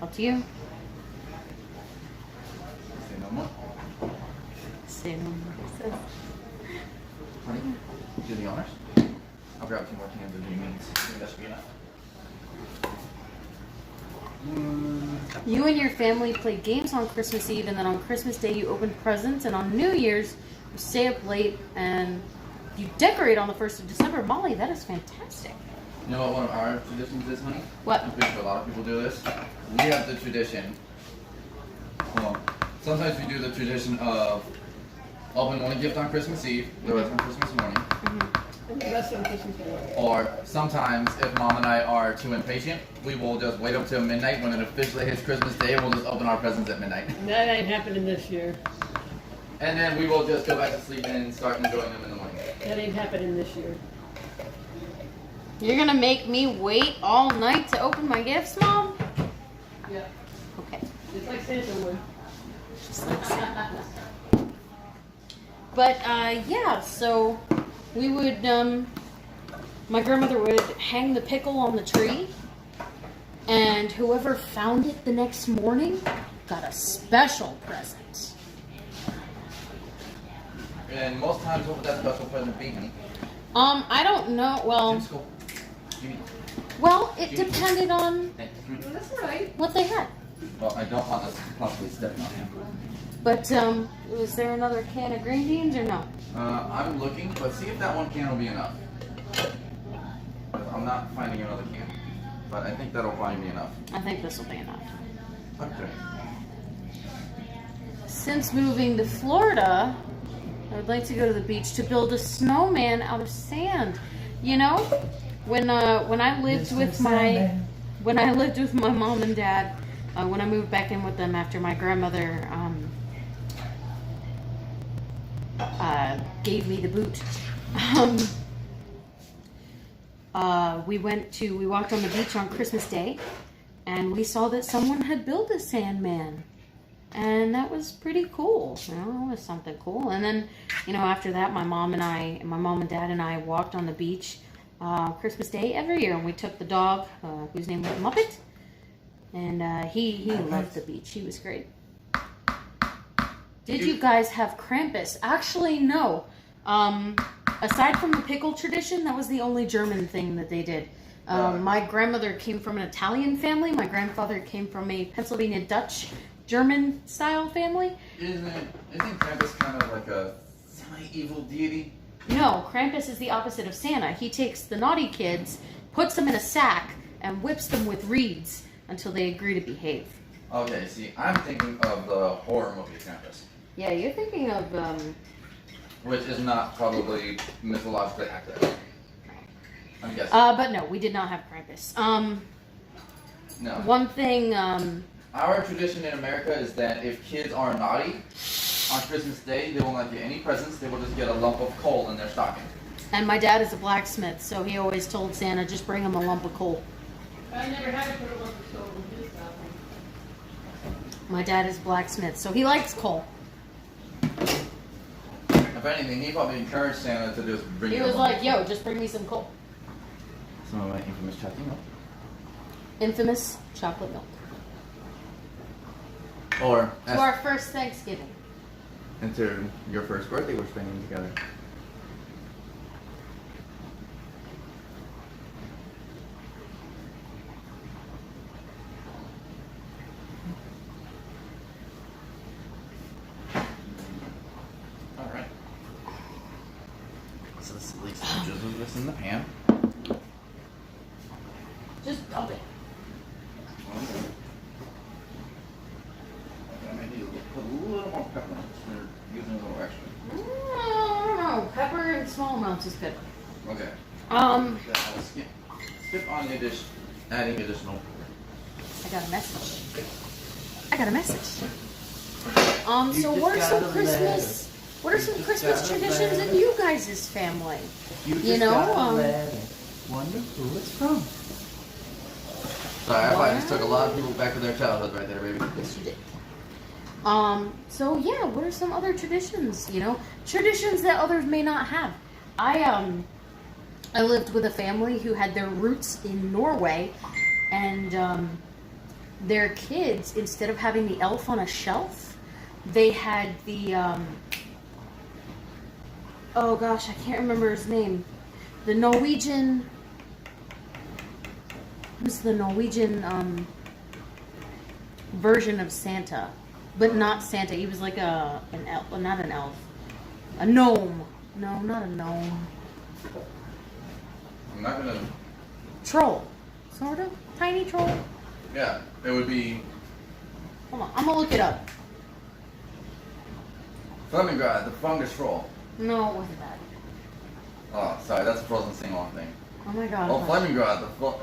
Up to you. Say no more. Say no more. Honey, do the honors. I'll grab 2 more cans of green beans. I think that should be enough. You and your family play games on Christmas Eve, and then on Christmas Day you open presents, and on New Year's you stay up late and you decorate on the 1st of December. Molly, that is fantastic. You know what one of our traditions is, honey? What? I'm pretty sure a lot of people do this. We have the tradition. Well, sometimes we do the tradition of open one gift on Christmas Eve, the rest on Christmas morning. And the rest of the Christmas morning. Or sometimes, if Mom and I are too impatient, we will just wait up till midnight when it officially hits Christmas Day, and we'll just open our presents at midnight. That ain't happening this year. And then we will just go back to sleep and start enjoying them in the morning. That ain't happening this year. You're gonna make me wait all night to open my gifts, Mom? Yeah. Okay. Just like Santa would. Just like Santa. But yeah, so we would my grandmother would hang the pickle on the tree, and whoever found it the next morning got a special present. And most times, what would that special present be, honey? I don't know. Well, Jim's cool. Jimmy. well, it depended on Hey. Well, that's all right. what they had. Well, I don't want us possibly stepping on him. But was there another can of green beans or no? I'm looking, but see if that one can will be enough. 'Cause I'm not finding another can. But I think that'll probably be enough. I think this will be enough. Okay. Since moving to Florida, I would like to go to the beach to build a snowman out of sand. You know, when I lived with my mom and dad, when I moved back in with them after my grandmother gave me the boot, we walked on the beach on Christmas Day, and we saw that someone had built a sandman. And that was pretty cool. You know, it was something cool. And then, you know, after that, my mom and dad and I walked on the beach Christmas Day every year. And we took the dog, whose name was Muppet. And he loved the beach. He was great. Did you guys have Krampus? Actually, no. Aside from the pickle tradition, that was the only German thing that they did. My grandmother came from an Italian family. My grandfather came from a Pennsylvania Dutch German style family. Isn't Krampus kind of like a semi-evil deity? No, Krampus is the opposite of Santa. He takes the naughty kids, puts them in a sack, and whips them with reeds until they agree to behave. Okay, see, I'm thinking of the horror movie Krampus, Yeah, you're thinking of which is not probably mythologically accurate. I'm guessing. but no, we did not have Krampus. No. One thing Our tradition in America is that if kids are naughty on Christmas Day, they will not get any presents. They will just get a lump of coal in their stocking. and my dad is a blacksmith, so he always told Santa, just bring him a lump of coal. I never had to put a lump of coal in his stocking. My dad is a blacksmith, so he likes coal. If anything, he probably encouraged Santa to just bring He him was a like, yo, just bring me some coal. Some of my infamous chocolate milk. Infamous chocolate milk. Or To our first Thanksgiving. into your first birthday we're spending together. Alright. So let's at least drizzle this in the pan. Just dump it. I might need to put a little more pepper on this. We're using a little extra. I don't know. Pepper in small amounts is good. Okay. Skip on the adding additional. I got a message. So You what are just some got a Christmas traditions letter. in you guys' family? You You just know, got a letter. Wonder who it's from. Sorry, I just took a lot of people back to their childhood right there, baby. Yes, you did. So yeah, what are some other traditions? You know, traditions that others may not have. I lived with a family who had their roots in Norway, and their kids, instead of having the elf on a shelf, they had the oh gosh, I can't remember his name. The Norwegian. Who's the Norwegian version of Santa? But not Santa. He was like an elf, well, not an elf. A gnome. No, not a gnome. I'm not gonna. Troll. Sort of. Tiny troll. Yeah, it would be Hold on, I'm gonna look it up. Flemingard, the fungus troll. No, it wasn't that. Oh, sorry, that's a Frozen sing-along thing. Oh my god. Oh, Flemingard,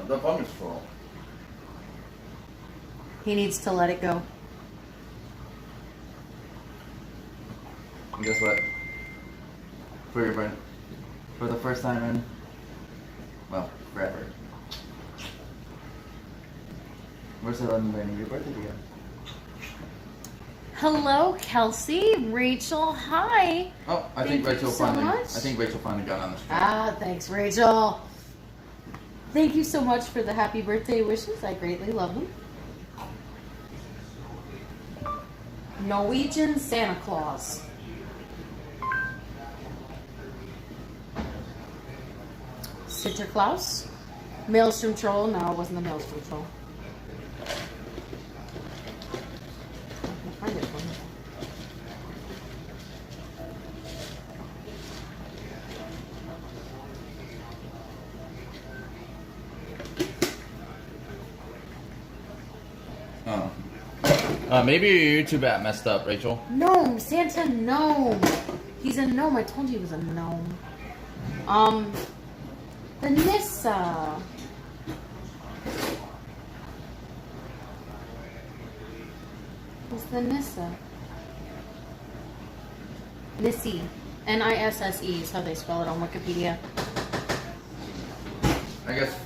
the fungus troll. He needs to let it go. And guess what? For the first time in, well, forever. We're celebrating your birthday together. Hello, Kelsey. Rachel, hi. Oh, I Thank think you Rachel so finally. much. I think Rachel finally got on the stream. Ah, thanks, Rachel. Thank you so much for the happy birthday wishes. I greatly love them. Norwegian Santa Claus. Sinterklaas. Maelstrom Troll. No, it wasn't the Maelstrom Troll. I can find it for you. Oh. Maybe your YouTube app messed up, Rachel. Gnome. Santa gnome. He's a gnome. I told you he was a gnome. The Nissa. Who's the Nissa? Nissie. Nisse is how they spell it on Wikipedia. I guess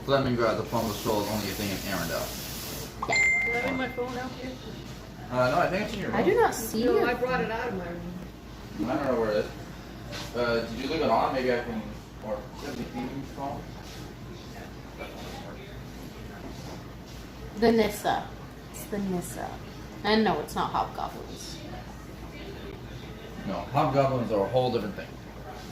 Flemingrad the Plum Stroll is only a thing in Arendelle. Do I have my phone out here? No, I think it's in your room. I do not see No, it. I brought it out of my room. I don't know where it is. Did you leave it on? Maybe I can. Or should the TV phone? The Nissa. It's the Nissa. And no, it's not Hobgoblins. No, hobgoblins are a whole different thing.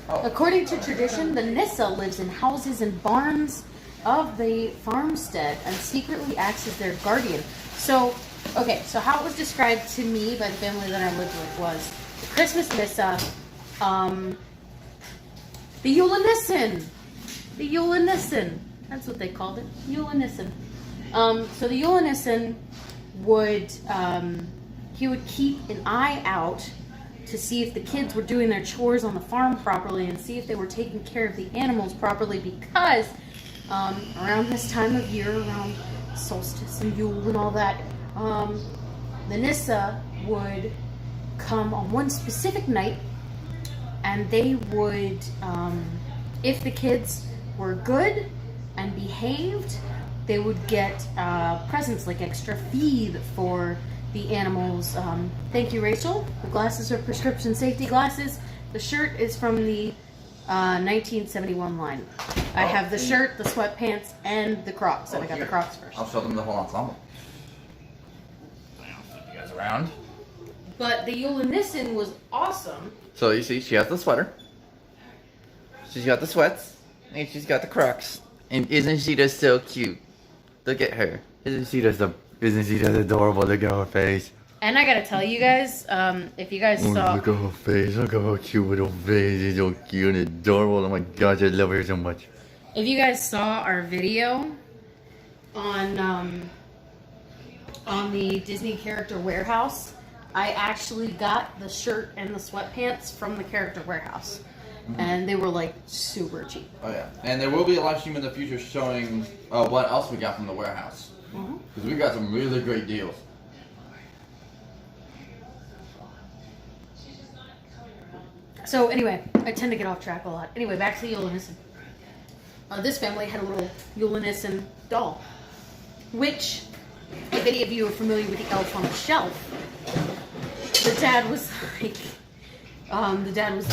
Oh. According to tradition, the Nissa lives in houses and barns of the farmstead and secretly acts as their guardian. So, okay, so how it was described to me by the family that I lived with was the Christmas Nissa, the Julenissen. The Julenissen. That's what they called it. Julenissen. So the Julenissen would, he would keep an eye out to see if the kids were doing their chores on the farm properly and see if they were taking care of the animals properly, because around this time of year, around solstice and Yule and all that, the Nissa would come on one specific night, and they would, if the kids were good and behaved, they would get presents like extra feed for the animals. Thank you, Rachel. The glasses are prescription safety glasses. The shirt is from the 1971 line. I have the shirt, the sweatpants, and the Crocs, and I got the Crocs first. I'll show them the whole ensemble. I'll flip you guys around. But the Julenissen was awesome. So you see, she has the sweater. She's got the sweats, and she's got the Crocs. And isn't she just so cute? Look at her. Isn't she just adorable? Look at her face. And I gotta tell you guys, if you guys saw... Look at her face. Look at her cute little face. She's so cute and adorable. Oh my gosh, I love her so much. If you guys saw our video on the Disney Character Warehouse, I actually got the shirt and the sweatpants from the Character Warehouse. Mm-hmm. And they were like super cheap. Oh yeah. And there will be a live stream in the future showing what else we got from the warehouse. Because we got some really great deals. So anyway, I tend to get off track a lot. Anyway, back to the Julenissen. This family had a little Julenissen doll, which, if any of you are familiar with the Elf on a Shelf, the dad was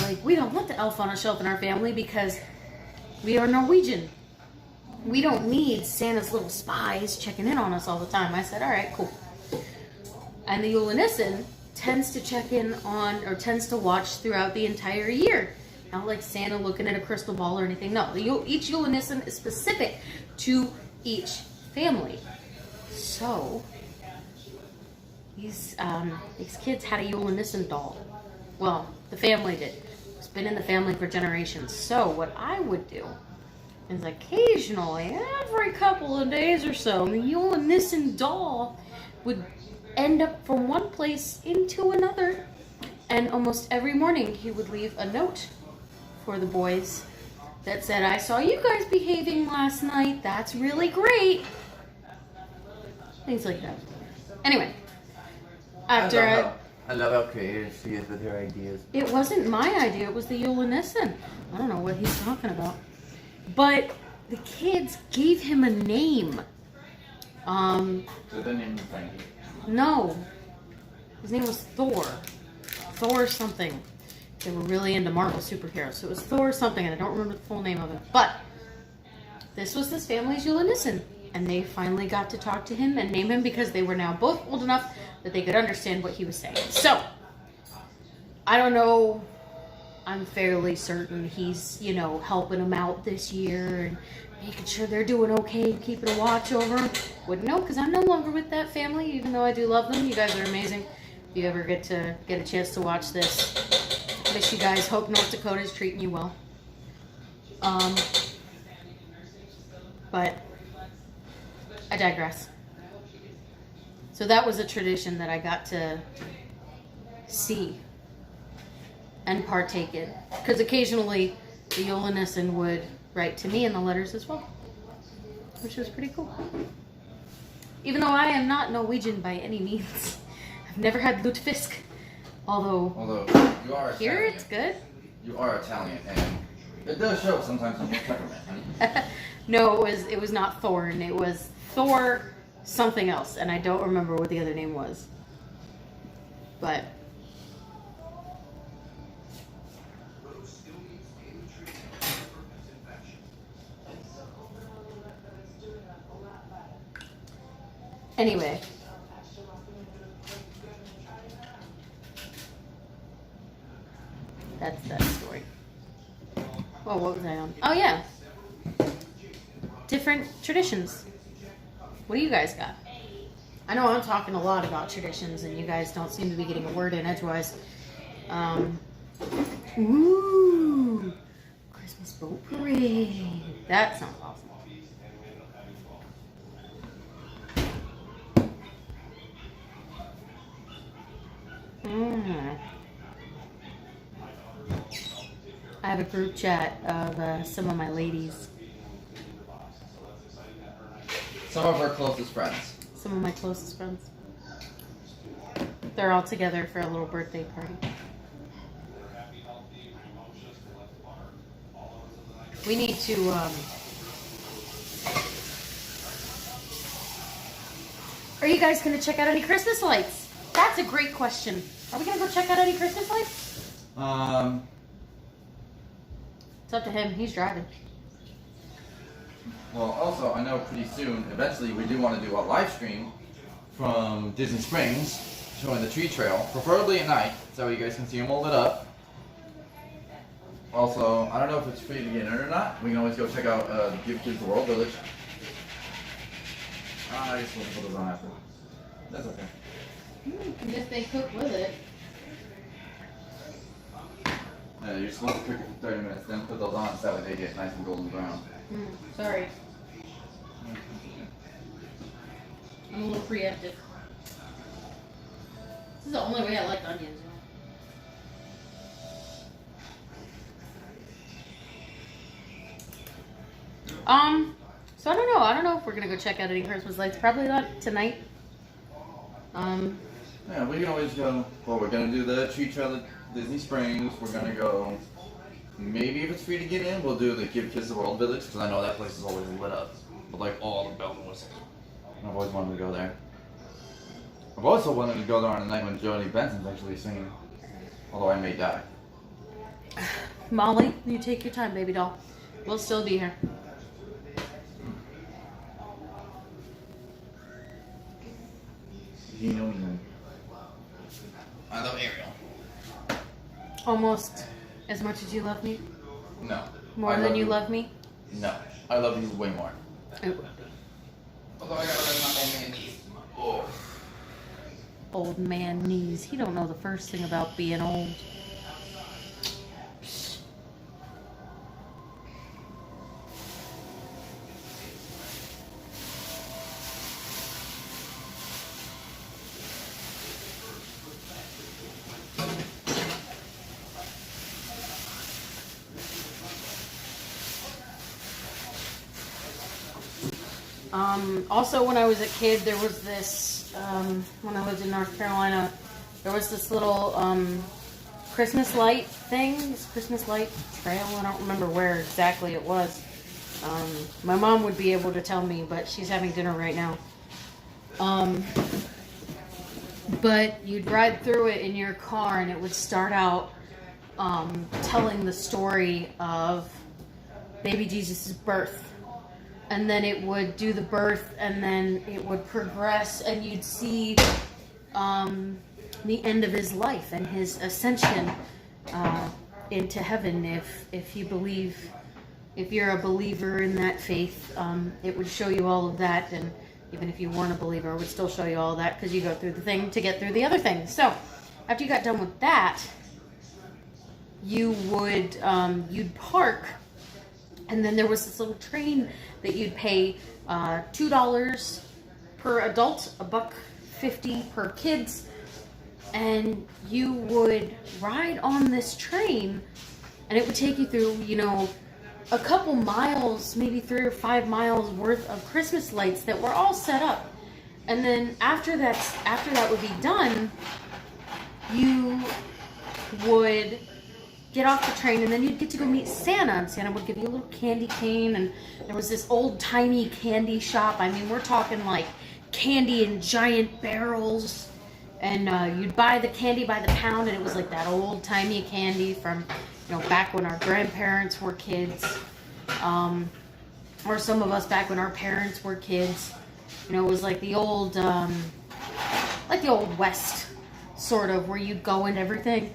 like, we don't want the Elf on a Shelf in our family because we are Norwegian. We don't need Santa's little spies checking in on us all the time. I said, all right, cool. And the Julenissen tends to check in on, or tends to watch throughout the entire year. Not like Santa looking at a crystal ball or anything. No, each Julenissen is specific to each family. So, these kids had a Julenissen doll. Well, the family did. It's been in the family for generations. So, what I would do is occasionally, every couple of days or so, the Julenissen doll would end up from one place into another. And almost every morning, he would leave a note for the boys that said, I saw you guys behaving last night. That's really great. Things like that. Anyway, after I love how creative she is with her ideas. It wasn't my idea. It was the Julenissen. I don't know what he's talking about. But the kids gave him a name. So the name is Frankie. No. His name was Thor. Thor something. They were really into Marvel superheroes. So it was Thor something, and I don't remember the full name of it. But this was this family's Yule Nissen. And they finally got to talk to him and name him because they were now both old enough that they could understand what he was saying. So, I don't know. I'm fairly certain he's, helping them out this year and making sure they're doing okay, keeping a watch over them. Wouldn't know because I'm no longer with that family, even though I do love them. You guys are amazing. If you ever get a chance to watch this, miss you guys. Hope North Dakota is treating you well. But I digress. So that was a tradition that I got to see and partake in. Because occasionally the Yule Nissen would write to me in the letters as well. Which was pretty cool. Even though I am not Norwegian by any means. I've never had lutefisk. Although you are here Italian. it's good. You are Italian, and it does show sometimes on your temperament, honey. No, it was not Thorn. It was Thor something else, and I don't remember what the other name was. But anyway, that's that story. Well, what was I on? Oh yeah, different traditions. What do you guys got? I know I'm talking a lot about traditions, and you guys don't seem to be getting a word in edgewise. Ooh, Christmas boat parade. That sounds awesome. I have a group chat of some of my ladies. Some of our closest friends. Some of my closest friends. They're all together for a little birthday party. We need to, Are you guys going to check out any Christmas lights? That's a great question. Are we going to go check out any Christmas lights? It's up to him. He's driving. Well, also, I know pretty soon, eventually, we do want to do a live stream from Disney Springs, showing the tree trail, preferably at night, so you guys can see them all lit up. Also, I don't know if it's free to get in or not. We can always go check out Give Kids the World Village. I just want to put those on after. That's okay. If they cook with it. You're supposed to cook it for 30 minutes, then put those on so that way they get nice and golden brown. Sorry. I'm a little preemptive. This is the only way I like onions. So I don't know. I don't know if we're gonna go check out any Christmas lights. Probably not tonight. Yeah, we can always go. Well, we're gonna do the tree trail at Disney Springs. We're gonna go. Maybe if it's free to get in, we'll do the Give Kids the World Village because I know that place is always lit up with like all the bells and whistles. I've always wanted to go there. I've also wanted to go there on a night when Jodie Benson's actually singing, although I may die. Molly, you take your time, baby doll. We'll still be here. You know me. I love Ariel. Almost as much as you love me? No. More than you love me? No. I love you way more. It would be. Although I gotta let my old man knees. Oh. Old man knees. He don't know the first thing about being old. Also, when I was a kid, there was this, when I was in North Carolina, there was this little Christmas light thing, this Christmas light trail. I don't remember where exactly it was. My mom would be able to tell me, but she's having dinner right now. But you'd ride through it in your car, and it would start out telling the story of baby Jesus' birth. and then it would do the birth, and then it would progress, and you'd see the end of his life and his ascension into heaven. If you believe, if you're a believer in that faith, it would show you all of that. And even if you weren't a believer, it would still show you all of that, because you go through the thing to get through the other thing. So after you got done with that, you would you'd park, and then there was this little train that you'd pay $2 per adult, $1.50 per kids, and you would ride on this train, and it would take you through, you know, a couple miles, maybe 3 or 5 miles worth of Christmas lights that were all set up. And then after that would be done, you would get off the train, and then you'd get to go meet Santa, and Santa would give you a little candy cane, and there was this old-timey candy shop. I mean, we're talking like candy in giant barrels, and you'd buy the candy by the pound, and it was like that old-timey candy from, you know, back when our grandparents were kids, or some of us back when our parents were kids. You know, it was like the old West, sort of, where you'd go and everything,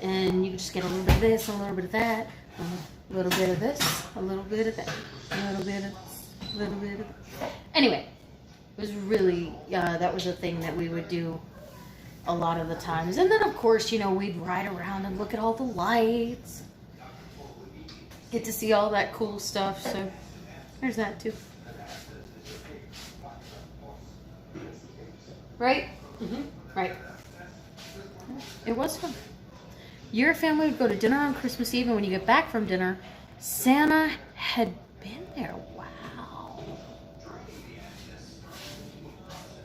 and you could just get a little bit of this, a little bit of that, a little bit of this, a little bit of that, a little bit of this, a little bit of that. Anyway, it was really, that was a thing that we would do a lot of the times. And then, of course, you know, we'd ride around and look at all the lights, get to see all that cool stuff. So there's that too. Right? Mm-hmm. Right. It was fun. Your family would go to dinner on Christmas Eve, and when you get back from dinner, Santa had been there. Wow.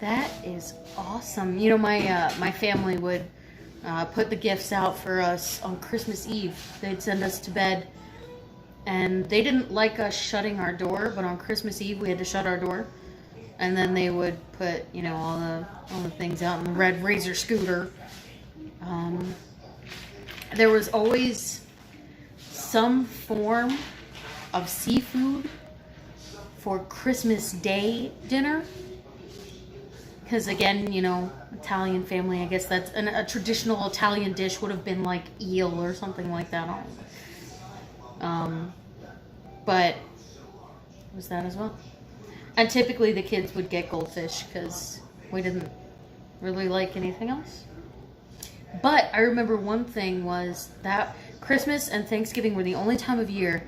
That is awesome. You know, my family would put the gifts out for us on Christmas Eve. They'd send us to bed, and they didn't like us shutting our door, but on Christmas Eve we had to shut our door. And then they would put, you know, all the things out in the red Razor scooter. There was always some form of seafood for Christmas Day dinner. Because again, you know, Italian family, I guess that's a traditional Italian dish would have been like eel or something like that. But it was that as well. And typically the kids would get goldfish because we didn't really like anything else. But I remember one thing was that Christmas and Thanksgiving were the only time of year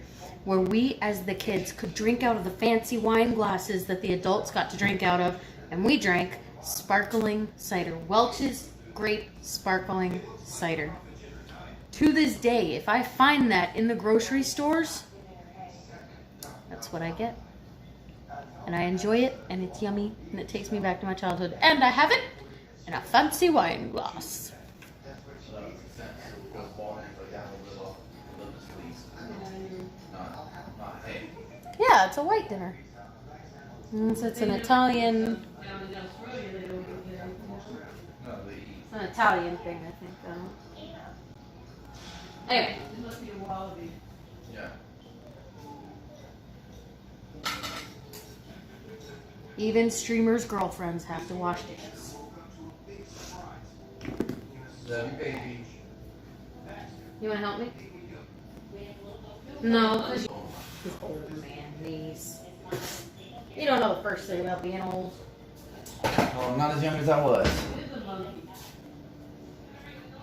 where we as the kids could drink out of the fancy wine glasses that the adults got to drink out of, and we drank sparkling cider. Welch's Grape Sparkling Cider. To this day, if I find that in the grocery stores, that's what I get. And I enjoy it, and it's yummy, and it takes me back to my childhood. And I have it in a fancy wine glass. Yeah, it's a white dinner. So it's an Italian. It's an Italian thing, I think. Anyway. Yeah. Even streamers' girlfriends have to wash dishes. Love you, baby. You want to help me? No, because you're old man knees. You don't know the first thing about being old. Well, I'm not as young as I was.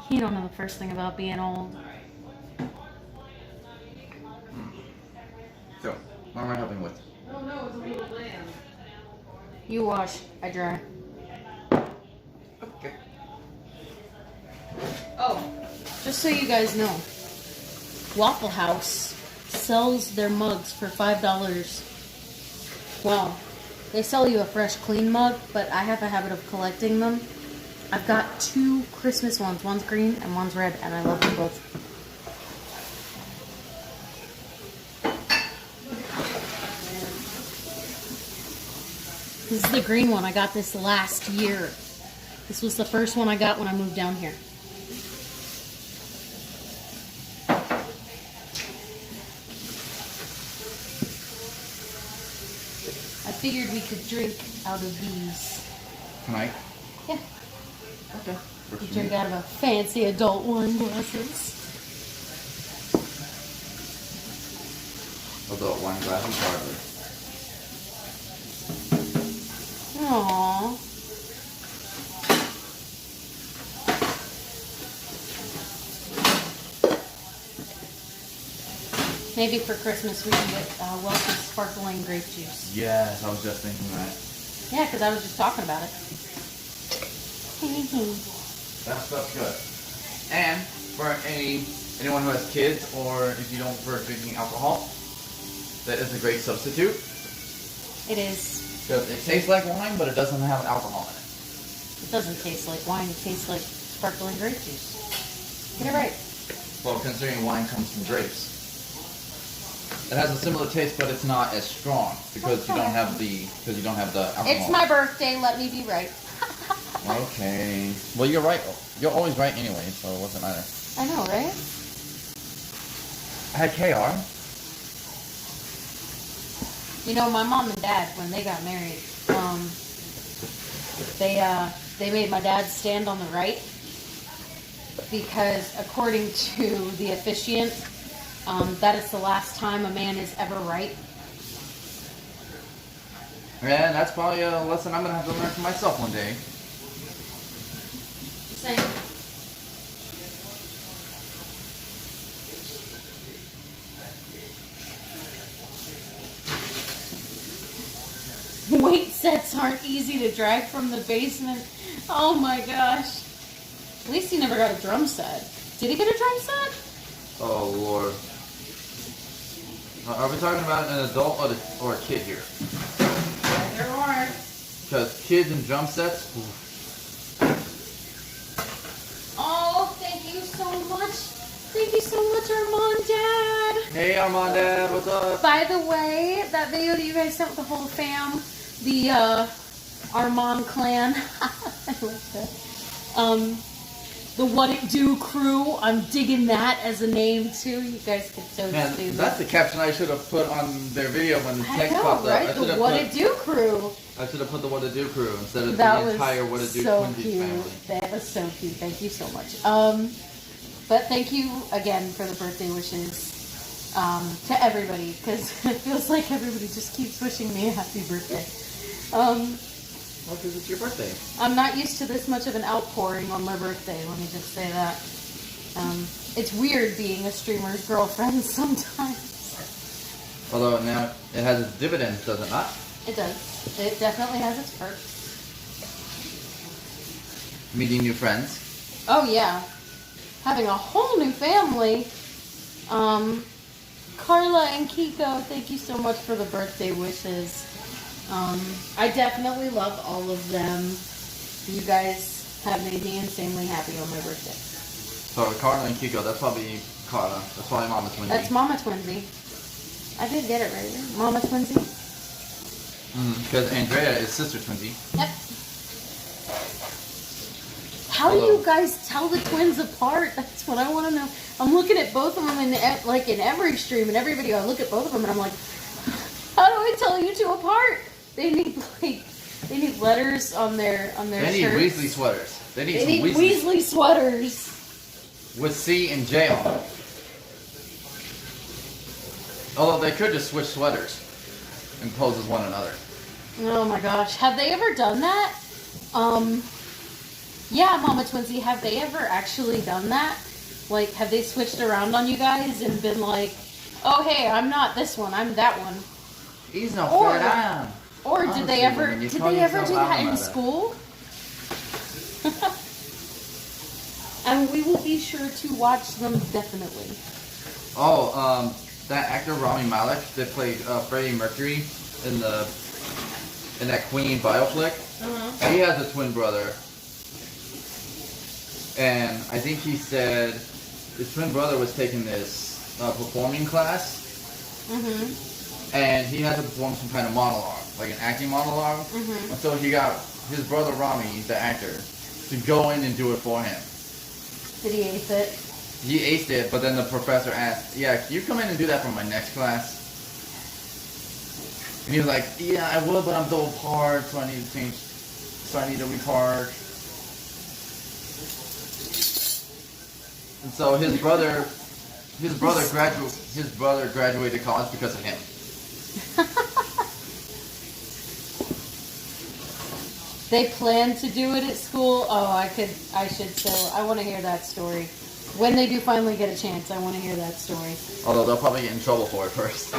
You don't know the first thing about being old. So, what am I helping with? Oh no, it's a little lamb. You wash, I dry. Okay. Oh, just so you guys know, Waffle House sells their mugs for $5. Well, they sell you a fresh, clean mug, but I have a habit of collecting them. I've got 2 Christmas ones. One's green and one's red, and I love them both. This is the green one. I got this last year. This was the first one I got when I moved down here. figured we could drink out of these. Tonight? Yeah. Okay. We drink out of a fancy adult wine glasses. Adult wine glasses, hardly. Aww. Maybe for Christmas we can get Welch's sparkling grape juice. Yes, I was just thinking that. Yeah, because I was just talking about it. That stuff's good. And for anyone who has kids, or if you don't prefer drinking alcohol, that is a great substitute. It is. Because it tastes like wine, but it doesn't have alcohol in it. It doesn't taste like wine. It tastes like sparkling grape juice. Get it right. Well, considering wine comes from grapes. It has a similar taste, but it's not as strong because you don't have the alcohol. It's my birthday. Let me be right. Okay. Well, you're right. You're always right anyway, so it doesn't matter. I know, right? I had KR. You know, my mom and dad, when they got married, they made my dad stand on the right because, according to the officiant, that is the last time a man is ever right. And that's probably a lesson I'm gonna have to learn for myself one day. Same. Weight sets aren't easy to drag from the basement. Oh my gosh. At least he never got a drum set. Did he get a drum set? Oh Lord. Are we talking about an adult or a kid here? There are. Because kids and drum sets. Oof. Oh, thank you so much. Thank you so much, Armand Dad. Hey Armand Dad, what's up? By the way, that video that you guys sent with the whole fam, the Armand clan, I like that. The What It Do crew, I'm digging that as a name too. You guys get so Man, stupid. that's the caption I should have put on their video when the I text know, popped up. right? The What It Do crew. I should have put the What It Do crew instead of That the was entire What It Do so Twinsies cute. family. That was so cute. Thank you so much. But thank you again for the birthday wishes to everybody, because it feels like everybody just keeps wishing me a happy birthday. Well, because it's your birthday. I'm not used to this much of an outpouring on my birthday, let me just say that. It's weird being a streamer's girlfriend sometimes. Although now it has its dividends, does it not? It does. It definitely has its perks. Meeting new friends. Oh yeah. Having a whole new family. Carla and Kiko, thank you so much for the birthday wishes. I definitely love all of them. You guys have made me insanely happy on my birthday. So Carla and Kiko, that's probably Carla. That's probably Mama Twinsy. That's Mama Twinsy. I did get it right. Mama Twinsy. Because Andrea is Sister Twinsy. Yep. How do you guys tell the twins apart? That's what I want to know. I'm looking at both of them in every stream and every video. I look at both of them and I'm like, how do I tell you two apart? They need letters on their They need shirts. Weasley sweaters. They need some Weasley sweaters with C and J on them. Although they could just switch sweaters and pose as one another. Oh my gosh. Have they ever done that? Yeah, Mama Twinsy, have they ever actually done that? Like, have they switched around on you guys and been like, oh hey, I'm not this one, I'm that one? He's no Or- fat iron. Or did they ever women, you did call they ever yourself do out that in about it. school? And we will be sure to watch them definitely. Oh, that actor Rami Malek that played Freddie Mercury in that Queen bioflick. He has a twin brother, and I think he said his twin brother was taking this performing class, and he had to perform some kind of monologue, like an acting monologue. And so he got his brother Rami, the actor, to go in and do it for him. Did he ace it? He aced it, but then the professor asked, "Yeah, can you come in and do that for my next class?" And he was like, yeah, I would, but I'm double parked, so I need to change. So I need to repark. And so his brother graduated college because of him. They plan to do it at school. Oh, I want to hear that story. When they do finally get a chance, I want to hear that story. Although they'll probably get in trouble for it first.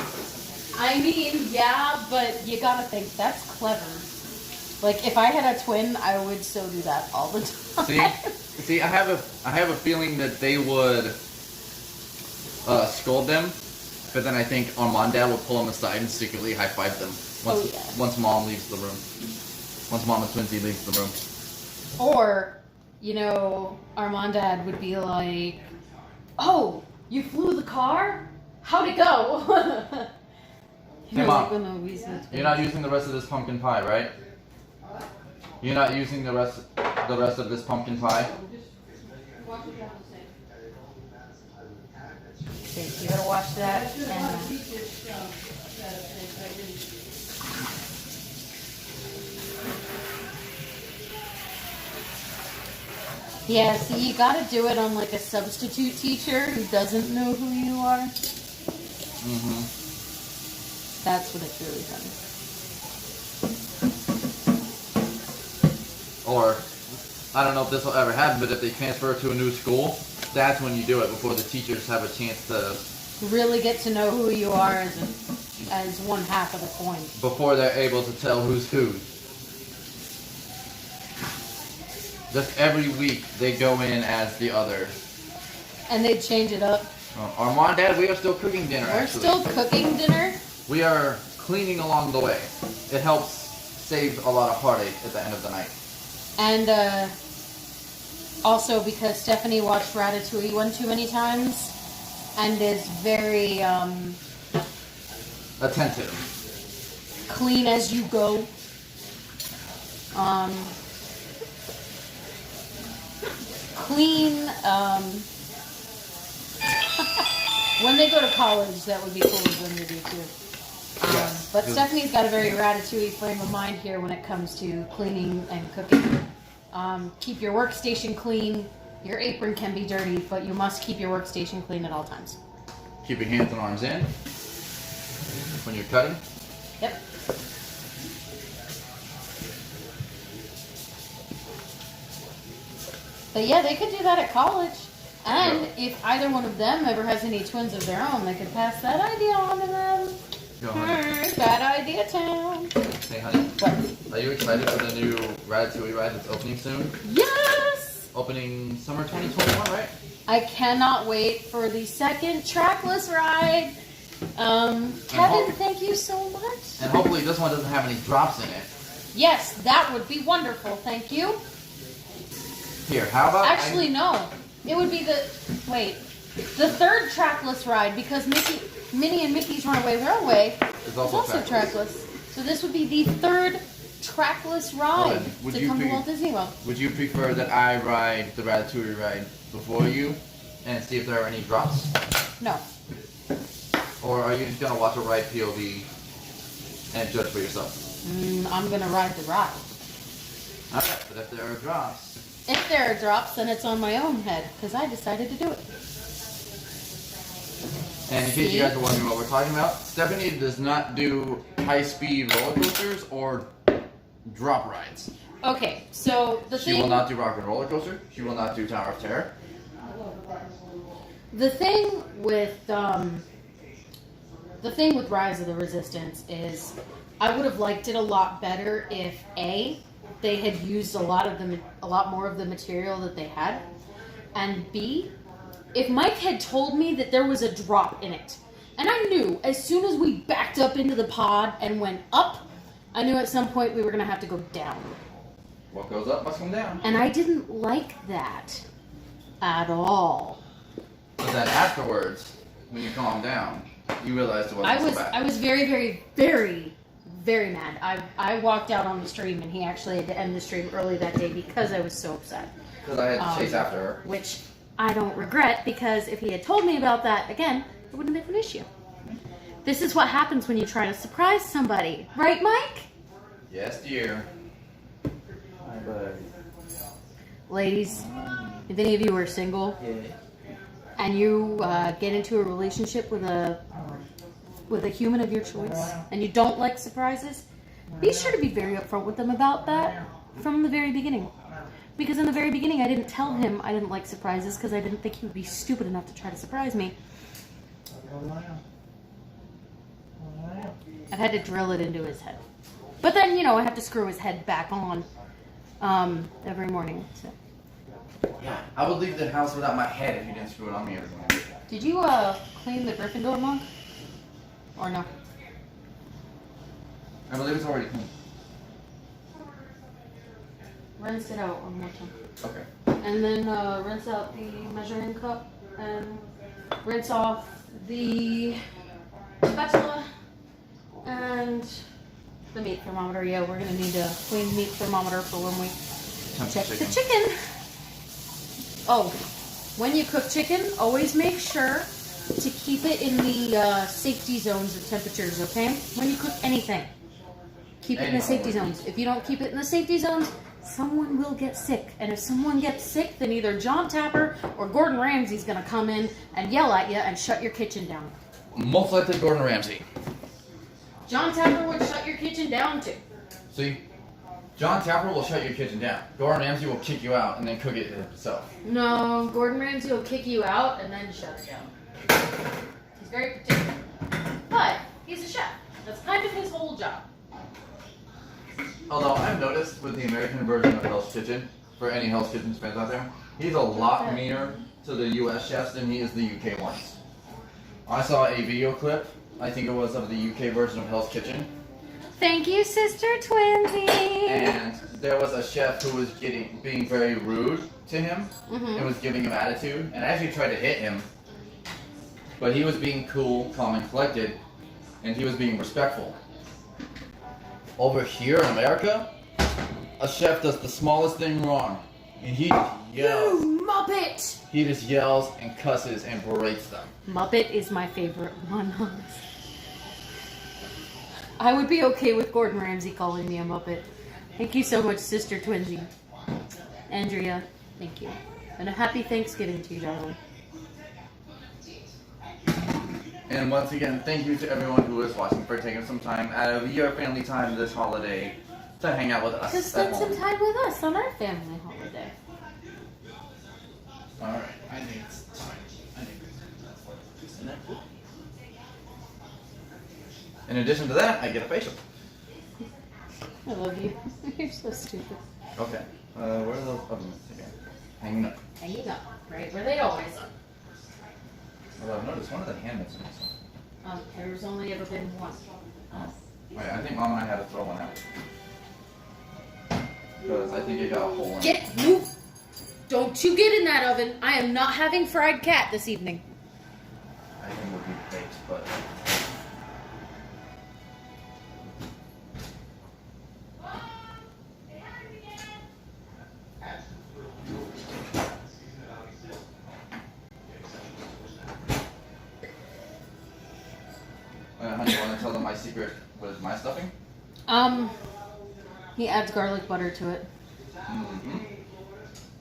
I mean, yeah, but you gotta think, that's clever. Like, if I had a twin, I would so do that all the time. See, I have a feeling that they would scold them, but then I think Armand would pull them aside and secretly high five them once mom leaves the room. Once Mama Twinsy leaves the room. Or, you know, Armand would be like, "Oh, you flew the car? How'd it go?" Hey, Mom, you're not using the rest of this pumpkin pie, right? You're not using the rest of this pumpkin pie? Okay, you gotta watch that. Yeah, see, you gotta do it on like a substitute teacher who doesn't know who you are. Mm-hmm. That's when it's really funny. Or, I don't know if this will ever happen, but if they transfer to a new school, that's when you do it, before the teachers have a chance to... Really get to know who you are as one half of the coin. Before they're able to tell who's who. Just every week, they go in as the other. And they change it up. Armand, Dad, we are still cooking dinner, We're still cooking dinner. We are cleaning along the way. It helps save a lot of heartache at the end of the night. And also because Stephanie watched Ratatouille one too many times and is very attentive. Clean as you go. Clean. When they go to college, that would be cool of them to do too. Yes. But Stephanie's got a very Ratatouille frame of mind here when it comes to cleaning and cooking. Keep your workstation clean. Your apron can be dirty, but you must keep your workstation clean at all times. Keep your hands and arms in when you're cutting. Yep. But yeah, they could do that at college. And if either one of them ever has any twins of their own, they could pass that idea on to them. Go, honey. Bad idea town. Hey, honey. What? Are you excited for the new Ratatouille ride that's opening soon? Yes! Opening summer 2021, right? I cannot wait for the second trackless ride. Kevin, thank you so much. And hopefully this one doesn't have any drops in it. Yes, that would be wonderful. Thank you. Here, how about... Actually, no. It would be the third trackless ride because Minnie and Mickey's Runaway Railway is also trackless. So this would be the third trackless ride to come to Walt Disney World. Would you prefer that I ride the Ratatouille ride before you and see if there are any drops? No. Or are you just going to watch a ride POV and judge for yourself? I'm going to ride the ride. Alright, but if there are drops... If there are drops, then it's on my own head, because I decided to do it. And in case you guys are wondering what we're talking about, Stephanie does not do high-speed roller coasters or drop rides. Okay, so She will not do Rock and Roller Coaster. She will not do Tower of Terror. The thing with Rise of the Resistance is, I would have liked it a lot better if they had used a lot more of the material that they had, and B, if Mike had told me that there was a drop in it, and I knew as soon as we backed up into the pod and went up, I knew at some point we were going to have to go down. What goes up must come down. And I didn't like that at all. But then afterwards, when you calm down, you realized it wasn't so bad. I was very, very, very, very mad. I walked out on the stream, and he actually had to end the stream early that day because I was so upset. Because I had to chase after her. Which I don't regret, because if he had told me about that again, it wouldn't have been an issue. This is what happens when you try to surprise somebody. Right, Mike? Yes, dear. Hi, bud. Ladies, if any of you are single Yeah. and you get into a relationship with a human of your choice and you don't like surprises, be sure to be very upfront with them about that from the very beginning. Because in the very beginning, I didn't tell him I didn't like surprises because I didn't think he would be stupid enough to try to surprise me. I've had to drill it into his head. But then, you know, I have to screw his head back on every morning. So. Yeah, I would leave the house without my head if you didn't screw it on me every morning. Did you clean the Gryffindor mug? Or no? I believe it's already clean. Rinse it out one more time. Okay. And then rinse out the measuring cup and rinse off the spatula and the meat thermometer. Yeah, we're gonna need a clean meat thermometer for when we check the chicken. Oh, when you cook chicken, always make sure to keep it in the safety zones of temperatures, okay? When you cook anything, keep it in the safety zones. If you don't keep it in the safety zones, someone will get sick. And if someone gets sick, then either John Tapper or Gordon Ramsay's gonna come in and yell at you and shut your kitchen down. Most likely Gordon Ramsay. John Tapper would shut your kitchen down too. See? John Tapper will shut your kitchen down. Gordon Ramsay will kick you out and then cook it himself. No, Gordon Ramsay will kick you out and then shut it down. He's very particular. But he's a chef. That's kind of his whole job. Although I've noticed with the American version of Hell's Kitchen, for any Hell's Kitchen fans out there, he's a lot meaner to the US chefs than he is the UK ones. I saw a video clip, I think it was of the UK version of Hell's Kitchen, Thank you, Sister Twinsies. and there was a chef who was being very rude to him and was giving him attitude, and actually tried to hit him, but he was being cool, calm, and collected, and he was being respectful. Over here in America, a chef does the smallest thing wrong, and he yells. You Muppet! He just yells and cusses and berates them. Muppet is my favorite one. I would be okay with Gordon Ramsay calling me a Muppet. Thank you so much, Sister Twinsie. Andrea, thank you. And a happy Thanksgiving to you, darling. And once again, thank you to everyone who is watching for taking some time out of your family time this holiday to hang out with us. To spend some time with us on our family holiday. Alright, I think it's time. Isn't that cool? In addition to that, I get a facial. I love you. You're so stupid. Okay. Where are those ovens again? Hanging up. Hanging up, right where they always are. Although I've noticed one of the hand is missing. There's only ever been one. Oh. Wait, I think Mom and I had to throw one out. Because I think it got a hole in it. Move! Don't you get in that oven. I am not having fried cat this evening. I think it would be baked, but... Honey, you want to tell them my secret with my stuffing? He adds garlic butter to it. Mm-hmm.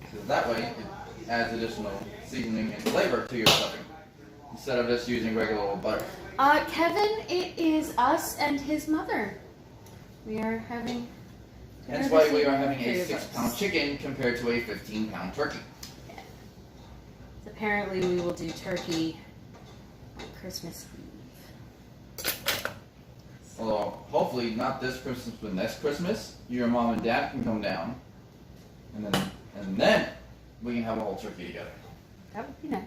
Because that way, it adds additional seasoning and flavor to your stuffing. Instead of just using regular old butter. Kevin, it is us and his mother. We are having... That's why we are having a 6-pound chicken compared to a 15-pound turkey. Yeah. So apparently we will do turkey on Christmas Eve. Although, hopefully not this Christmas, but next Christmas, your mom and dad can come down. And then we can have a whole turkey together. That would be nice.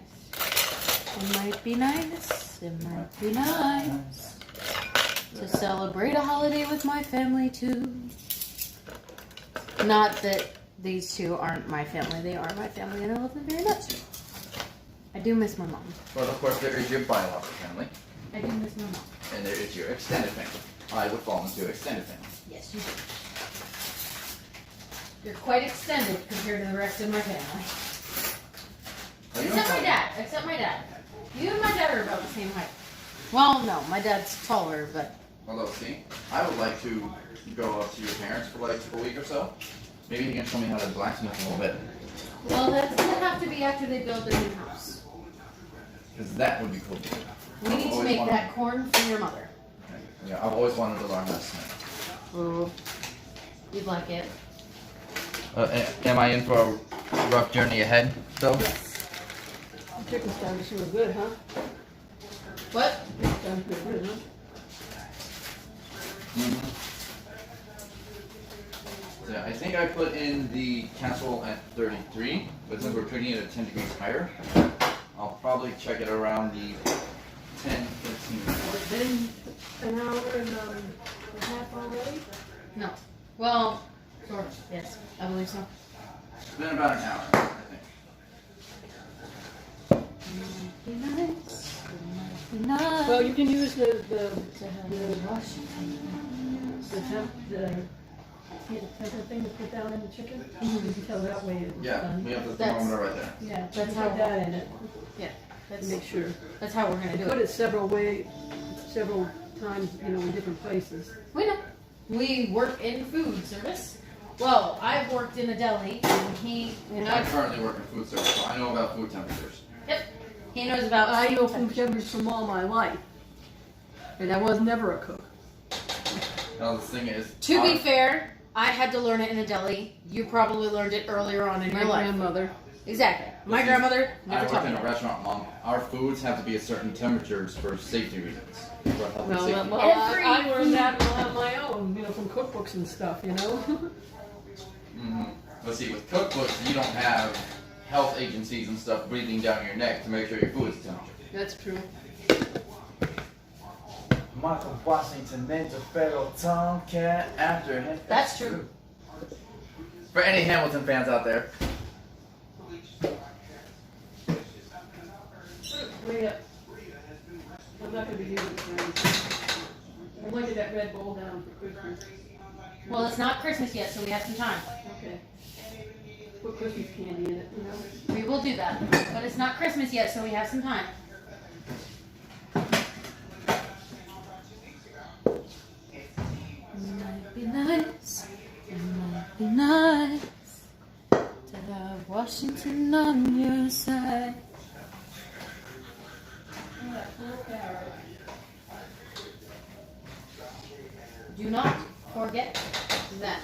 It might be nice. It might be nice to celebrate a holiday with my family too. Not that these two aren't my family. They are my family and I love them very much. I do miss my mom. But of course there is your biological family. I do miss my mom. And there is your extended family. I would fall into extended family. Yes, you do. You're quite extended compared to the rest of my family. Are you Except my in- dad. Except my dad. You and my dad are about the same height. Well, no, my dad's taller, but Although, see, I would like to go up to your parents for like a week or so. Maybe you can show me how to blacksmith a little bit. well, that's gonna have to be after they build their new house. Because that would be cool. We need to make that corn for your mother. Yeah, I've always wanted to learn how to smith. Ooh, you'd like it. Am I in for a rough journey ahead, though? Yes. The chicken's done sure good, huh? What? It's done pretty good, huh? Mm-hmm. So I think I put in the casserole at 33, but since we're cooking it at 10 degrees higher, I'll probably check it around the 10, 15. It's been an hour and a half already? No. Well, sort of. Yes, I believe so. It's been about an hour, I think. Be nice. Be nice. Well, you can use the temper thing to put down in the chicken. You can tell that way it's Yeah, done. we have the That's- thermometer right there. Yeah, That's that's how- put that in it Yeah, to make sure. that's how we're gonna do Put it. it several times, in different places. We know. We work in food service. Well, I've worked in a deli, and I currently work in food service, so I know about food temperatures. Yep. He knows about. I know food food temperatures from all my life, and I was never a cook. Now the thing is, To be fair, I had to learn it in a deli. You probably learned it earlier on in My your life. grandmother. Exactly. My Listen, grandmother I never worked taught me in a that. restaurant, Mom. Our foods have to be at certain temperatures for safety reasons. For health and Well, safety. I learned that on my own, from cookbooks and stuff, Mm-hmm. But see, with cookbooks, you don't have health agencies and stuff breathing down your neck to make sure your food is temperature. That's true. Michael Washington Ninja Federal Tomcat after him. That's true. For any Hamilton fans out there, Wait up. I'm not gonna be using it. I'm looking at that red bowl down for Christmas. Well, it's not Christmas yet, so we have some time. Okay. Put Christmas candy in it, We will do that. But it's not Christmas yet, so we have some time. Might be nice. It might be nice to have Washington on your side. Do not forget that.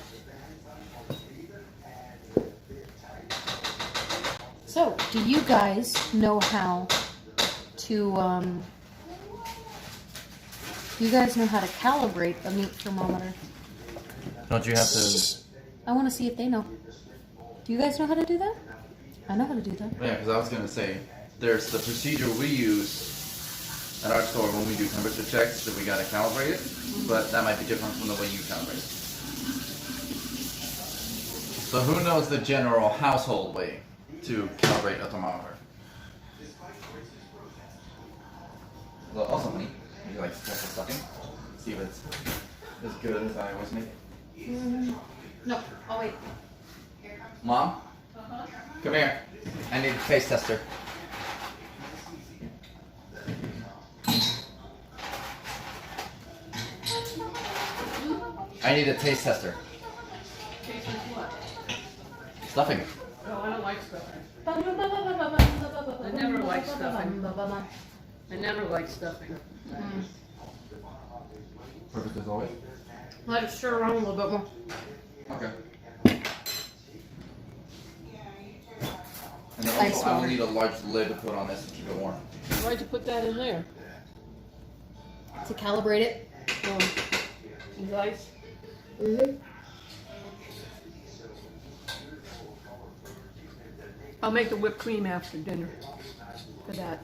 So, do you guys know how to, you guys know how to calibrate a meat thermometer? don't you have to? I want to see if they know. Do you guys know how to do that? I know how to do that. Yeah, because I was gonna say, there's the procedure we use at our store when we do temperature checks that we gotta calibrate it, but that might be different from the way you calibrate it. So who knows the general household way to calibrate a thermometer? Well, also, honey, would you like to test the stuffing? See if it's as good as I always make it. No, oh wait. Mom? Come here. I need a taste tester. I need a taste tester. Stuffing. No, I don't like stuffing. I never liked stuffing. I never liked stuffing. Perfect as always. Let it stir around a little bit more. Okay. And then Ice also, I will water. need a large lid to put on this to keep it warm. Why'd you put that in there? To calibrate it. Is ice? I'll make the whipped cream after dinner for that.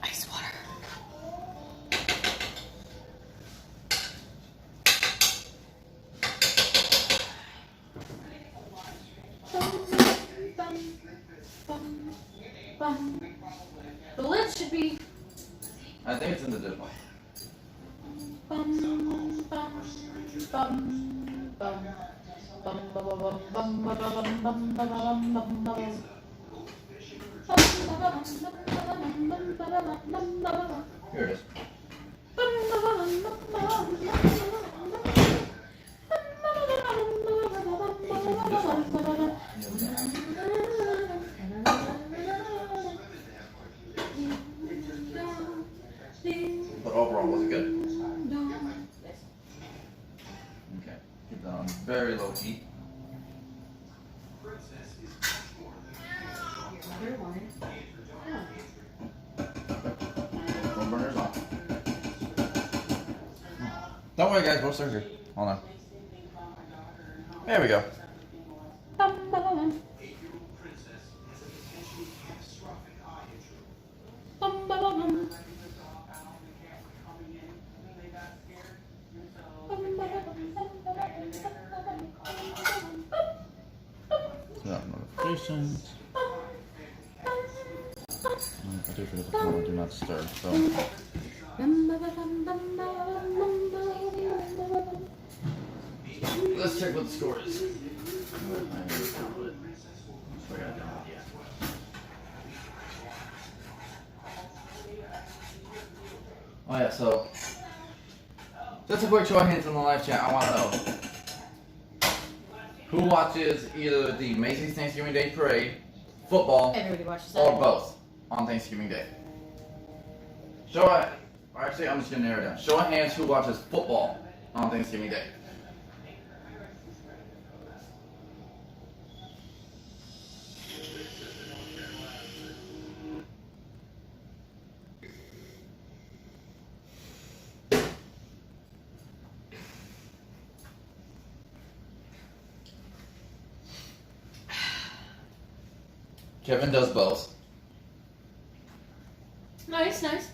Ice water. The lid should be. I think it's in the dishwasher. Here it is. But overall, was it good? Okay. Keep that on very low heat. Phone burner's on. Don't worry, guys. We'll start here. Hold on. There we go. Notifications. I do forget to put on do not disturb, so. Let's check what the score is. Oh yeah, so just a quick show of hands in the live chat. I want to know who watches either the Macy's Thanksgiving Day Parade, football, Everybody watches or that. both on Thanksgiving Day. Show of, or actually, I'm just gonna narrow it down. Show of hands who watches football on Thanksgiving Day. Kevin does both. Nice, nice.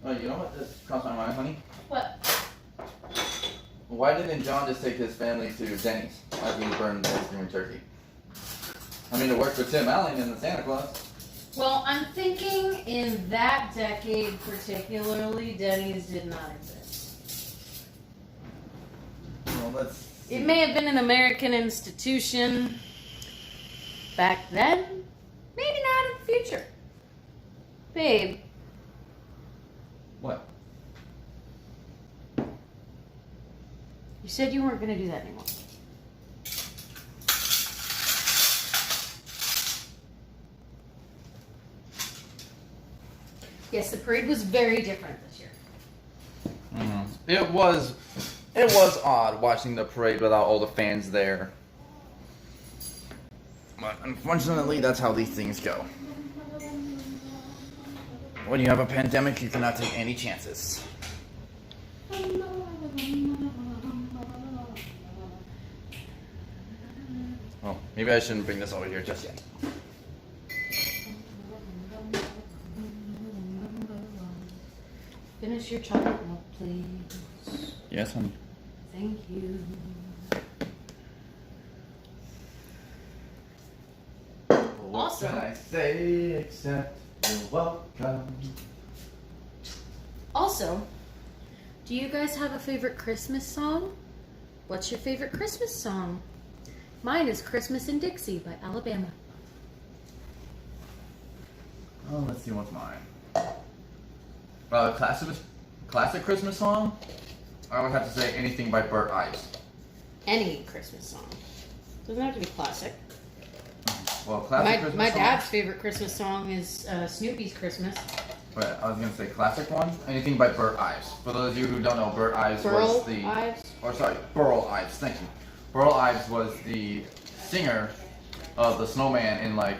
Oh, you know what? This crossed my mind, honey. What? Why didn't John just take his family to Denny's after he burned Thanksgiving turkey? I mean, it worked for Tim Allen in the Santa Claus. Well, I'm thinking in that decade particularly, Denny's did not exist. Well, let's. It may have been an American institution back then, maybe not in the future. Babe. What? You said you weren't going to do that anymore. Yes, the parade was very different this year. It was odd watching the parade without all the fans there. But unfortunately, that's how these things go. When you have a pandemic, you cannot take any chances. Oh, maybe I shouldn't bring this over here just yet. Finish your chocolate milk, please. Yes, honey. Thank you. What Awesome. can I say except you're welcome? Also, do you guys have a favorite Christmas song? What's your favorite Christmas song? Mine is Christmas in Dixie by Alabama. Oh, let's see what's mine. Classic Christmas song? I would have to say anything by Burt Ives. Any Christmas song. Doesn't have to be classic. Well, classic Christmas My song. dad's favorite Christmas song is Snoopy's Christmas. Wait, I was gonna say classic one. Anything by Burt Ives. For those of you who don't know, Burt Ives was Burl the. Ives? Or sorry, Burl Ives. Thank you. Burl Ives was the singer of the Snowman in like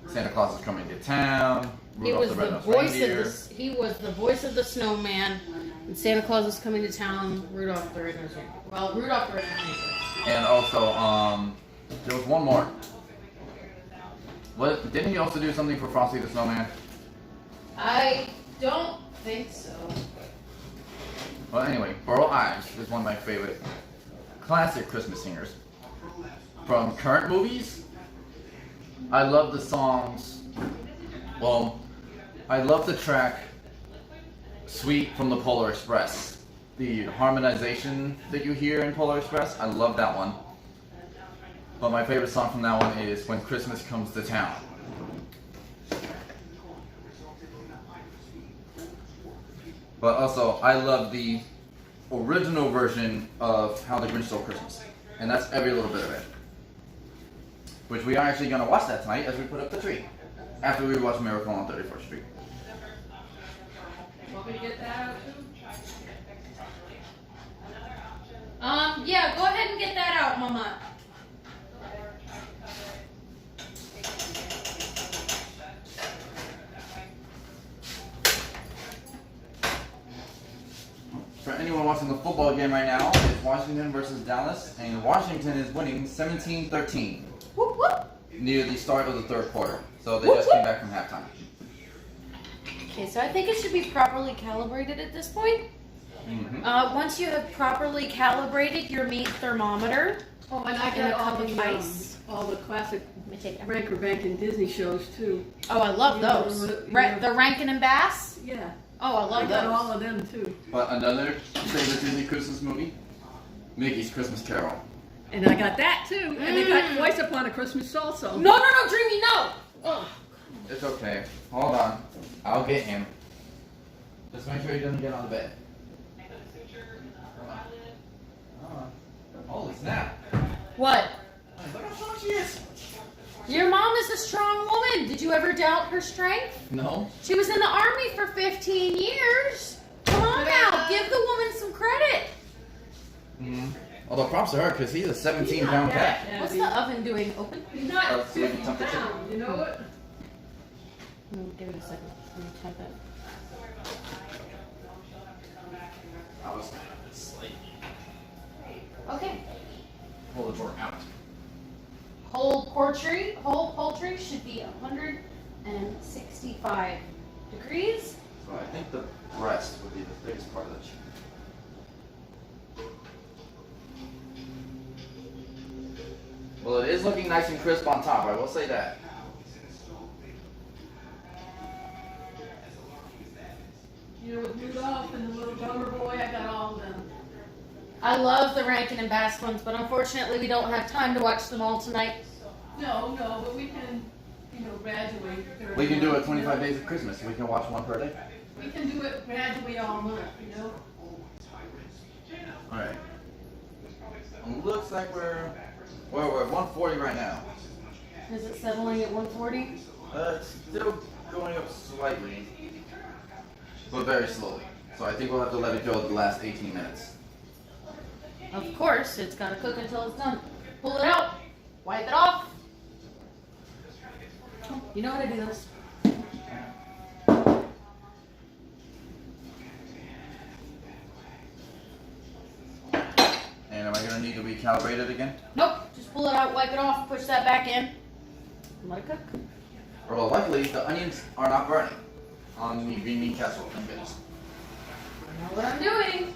Santa Claus is Coming to Town. He Rudolph was the the Red-Nosed voice Reindeer. of the. He was the voice of the snowman. And Santa Claus is coming to town. Rudolph the Red-Nosed Reindeer. Well, Rudolph the Red-Nosed Reindeer. And also, there was one more. What, didn't he also do something for Frosty the Snowman? I don't think so. Well, anyway, Burl Ives is one of my favorite classic Christmas singers. From current movies, I love the songs Well, I love the track Sweet from the Polar Express. The harmonization that you hear in Polar Express, I love that one. But my favorite song from that one is When Christmas Comes to Town. But also, I love the original version of How the Grinch Stole Christmas. And that's every little bit of it. Which we are actually going to watch that tonight as we put up the tree. After we watch Miracle on 34th Street. Want me to get that out too? Yeah, go ahead and get that out, Mama. For anyone watching the football game right now, it's Washington versus Dallas, and Washington is winning 17-13 Whoop, whoop. near the start of the third quarter. So they just came back from halftime. Okay, so I think it should be properly calibrated at this point. Once you have properly calibrated your meat thermometer, Oh, and I And a got cup of ice. all the classic let me take it. Ranker Bank Disney shows too. Oh, I love You know, those. yeah. The Rankin and Bass. Yeah, Oh, I I love got those. all of them too. But another favorite Disney Christmas movie? Mickey's Christmas Carol. And I got that too. And they got Twice Upon a Christmas also. No, Dreamy, no. Oh. It's okay. Hold on. I'll get him. Just make sure he doesn't get on the bed. Holy snap. What? Look how strong she is. Your mom is a strong woman. Did you ever doubt her strength? No. She was in the army for 15 years. Come on now, give the woman some credit. Although props to her, because he's a 17-pound cat. What's the oven doing? Open? He's not Oh, so we can 50 temp the chicken. pounds, you know what? Give it a second. Let me type it. I was slightly. Okay. Pull the drawer out. Whole poultry should be 165 degrees. So I think the breast would be the biggest part of the chicken. Well, it is looking nice and crisp on top, I will say that. You know, with Rudolph and the little drummer boy, I got all of them. I love the Rankin and Bass ones, but unfortunately we don't have time to watch them all tonight. No, but we can, graduate. We can do it 25 days of Christmas. We can watch one per day. We can do it gradually all month, Alright. Looks like we're at 140 right now. Is it settling at 140? It's still going up slightly, but very slowly. So I think we'll have to let it go the last 18 minutes. Of course, it's got to cook until it's done. Pull it out, wipe it off. You know how to do this. And am I going to need to recalibrate it again? Nope, just pull it out, wipe it off, push that back in. Let it cook. Well, luckily the onions are not burning on the green meat casserole. Thank goodness. I know what I'm doing.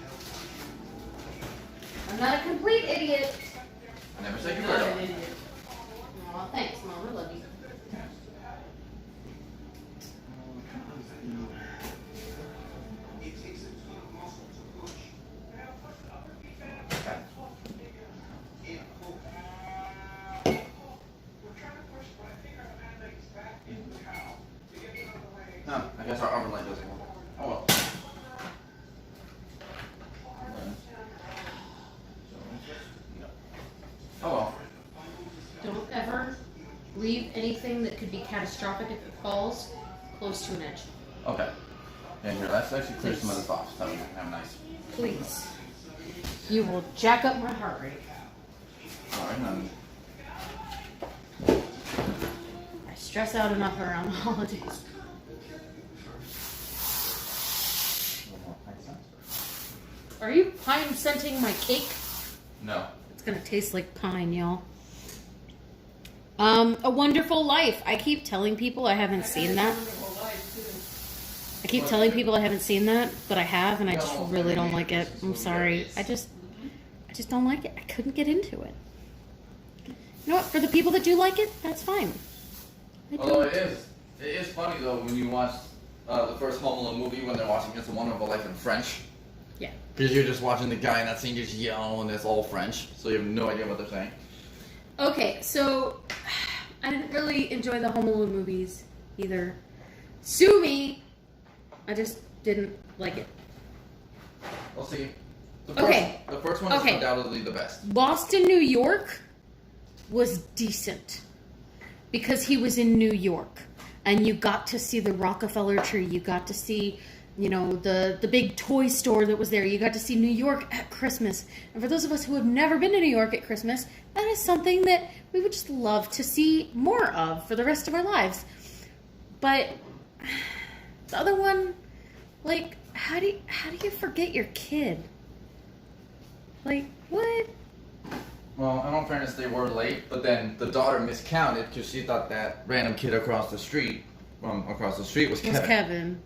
I'm not a complete idiot. I never said you Not were. an idiot. Aw, thanks, Mom. I love you. No, I guess our oven light doesn't work. Oh well. Oh well. Don't ever leave anything that could be catastrophic if it falls close to an edge. Okay. Yeah, here, let's actually clear some of this off so we can have a nice. Please. You will jack up my heart rate. Alright, then. I stress out enough around the holidays. A little more pine scent. Are you pine scenting my cake? No. It's gonna taste like pine, y'all. A Wonderful Life. I keep telling people I haven't seen that. I keep telling people I haven't seen that, but I have, and I just really don't like it. I'm sorry. I just don't like it. I couldn't get into it. You know what? For the people that do like it, that's fine. I Although don't. it It is funny though when you watch the first Home Alone movie when they're watching It's a Wonderful Life in French. Yeah. Because you're just watching the guy in that scene just yell and it's all French, so you have no idea what they're saying. Okay, so I didn't really enjoy the Home Alone movies either. Sue me. I just didn't like it. We'll see. Okay. The first one is undoubtedly the best. Lost in New York was decent because he was in New York and you got to see the Rockefeller tree. You got to see, you know, the big toy store that was there. You got to see New York at Christmas. And for those of us who have never been to New York at Christmas, that is something that we would just love to see more of for the rest of our lives. But the other one, like, how do you forget your kid? Like, what? Well, in all fairness, they were late, but then the daughter miscounted because she thought that random kid across the street, was Kevin.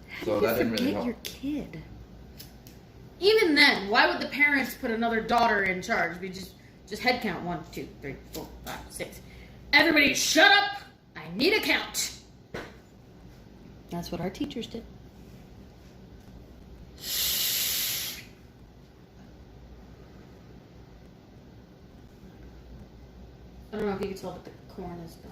How So do you that didn't really forget help. your kid? Even then, why would the parents put another daughter in charge? We just head count 1, 2, 3, 4, 5, 6. Everybody, shut up! I need a count. That's what our teachers did. I don't know if you can tell, but the corn is gone.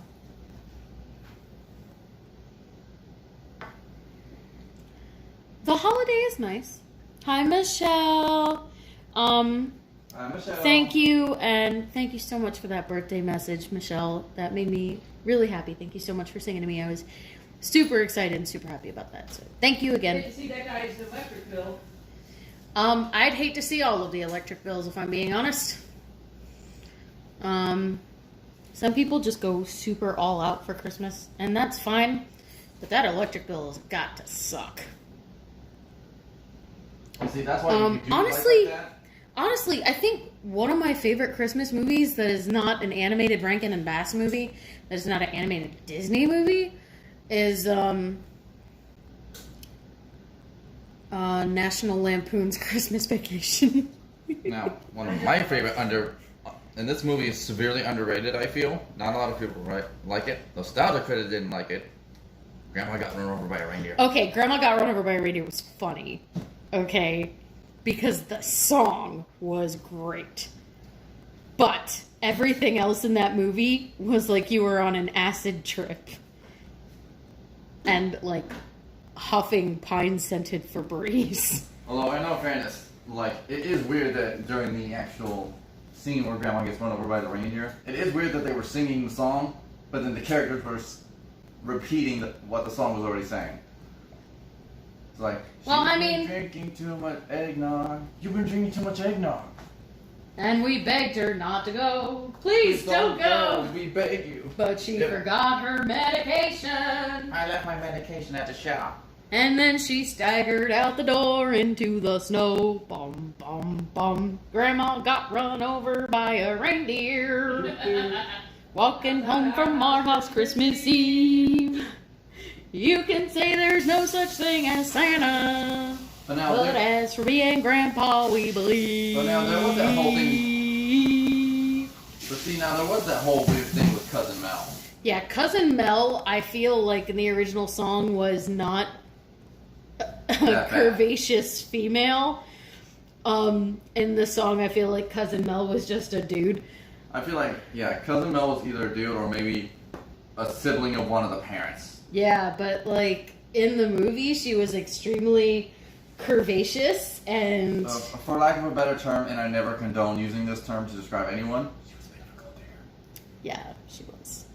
The holiday is nice. Hi, Michelle. Michelle. Thank you, and thank you so much for that birthday message, Michelle. That made me really happy. Thank you so much for singing to me. I was super excited and super happy about that. So thank you again. Hate to see that guy's electric bill. I'd hate to see all of the electric bills, if I'm being honest. Some people just go super all out for Christmas, and that's fine. But that electric bill has got to suck. See, that's why you do honestly, like that. Honestly, I think one of my favorite Christmas movies that is not an animated Rankin and Bass movie, that is not an animated Disney movie, is National Lampoon's Christmas Vacation. Now, one of my favorite and this movie is severely underrated, I feel. Not a lot of people like it. Nostalgia Critic didn't like it. Grandma Got Run Over by a Reindeer. Okay, Grandma Got Run Over by a Reindeer was funny. Okay? Because the song was great. But everything else in that movie was like you were on an acid trip. And like huffing pine-scented Febreze. Although, in all fairness, like, it is weird that during the actual scene where Grandma gets run over by the reindeer, it is weird that they were singing the song, but then the characters were repeating what the song was already saying. It's like, Well, "She's I been mean- drinking too much eggnog. You've been drinking too much eggnog. And we begged her not to go. Please don't go. We beg you. But she Yeah. forgot her medication. I left my medication at the shop. And then she staggered out the door into the snow. Bum, bum, bum. Grandma got run over by a reindeer. Walking home from our house Christmas Eve. You can say there's no such thing as Santa. But now, But as for me and Grandpa, we believe. But now there was that whole but see, now there was that whole weird thing with Cousin Mel. Yeah, Cousin Mel, I feel like in the original song was not a bad. curvaceous female. In the song, I feel like Cousin Mel was just a dude. I feel like, yeah, Cousin Mel was either a dude or maybe a sibling of one of the parents. Yeah, but like in the movie, she was extremely curvaceous and For lack of a better term, and I never condone using this term to describe anyone, she was a bit of a gold digger. yeah, she was.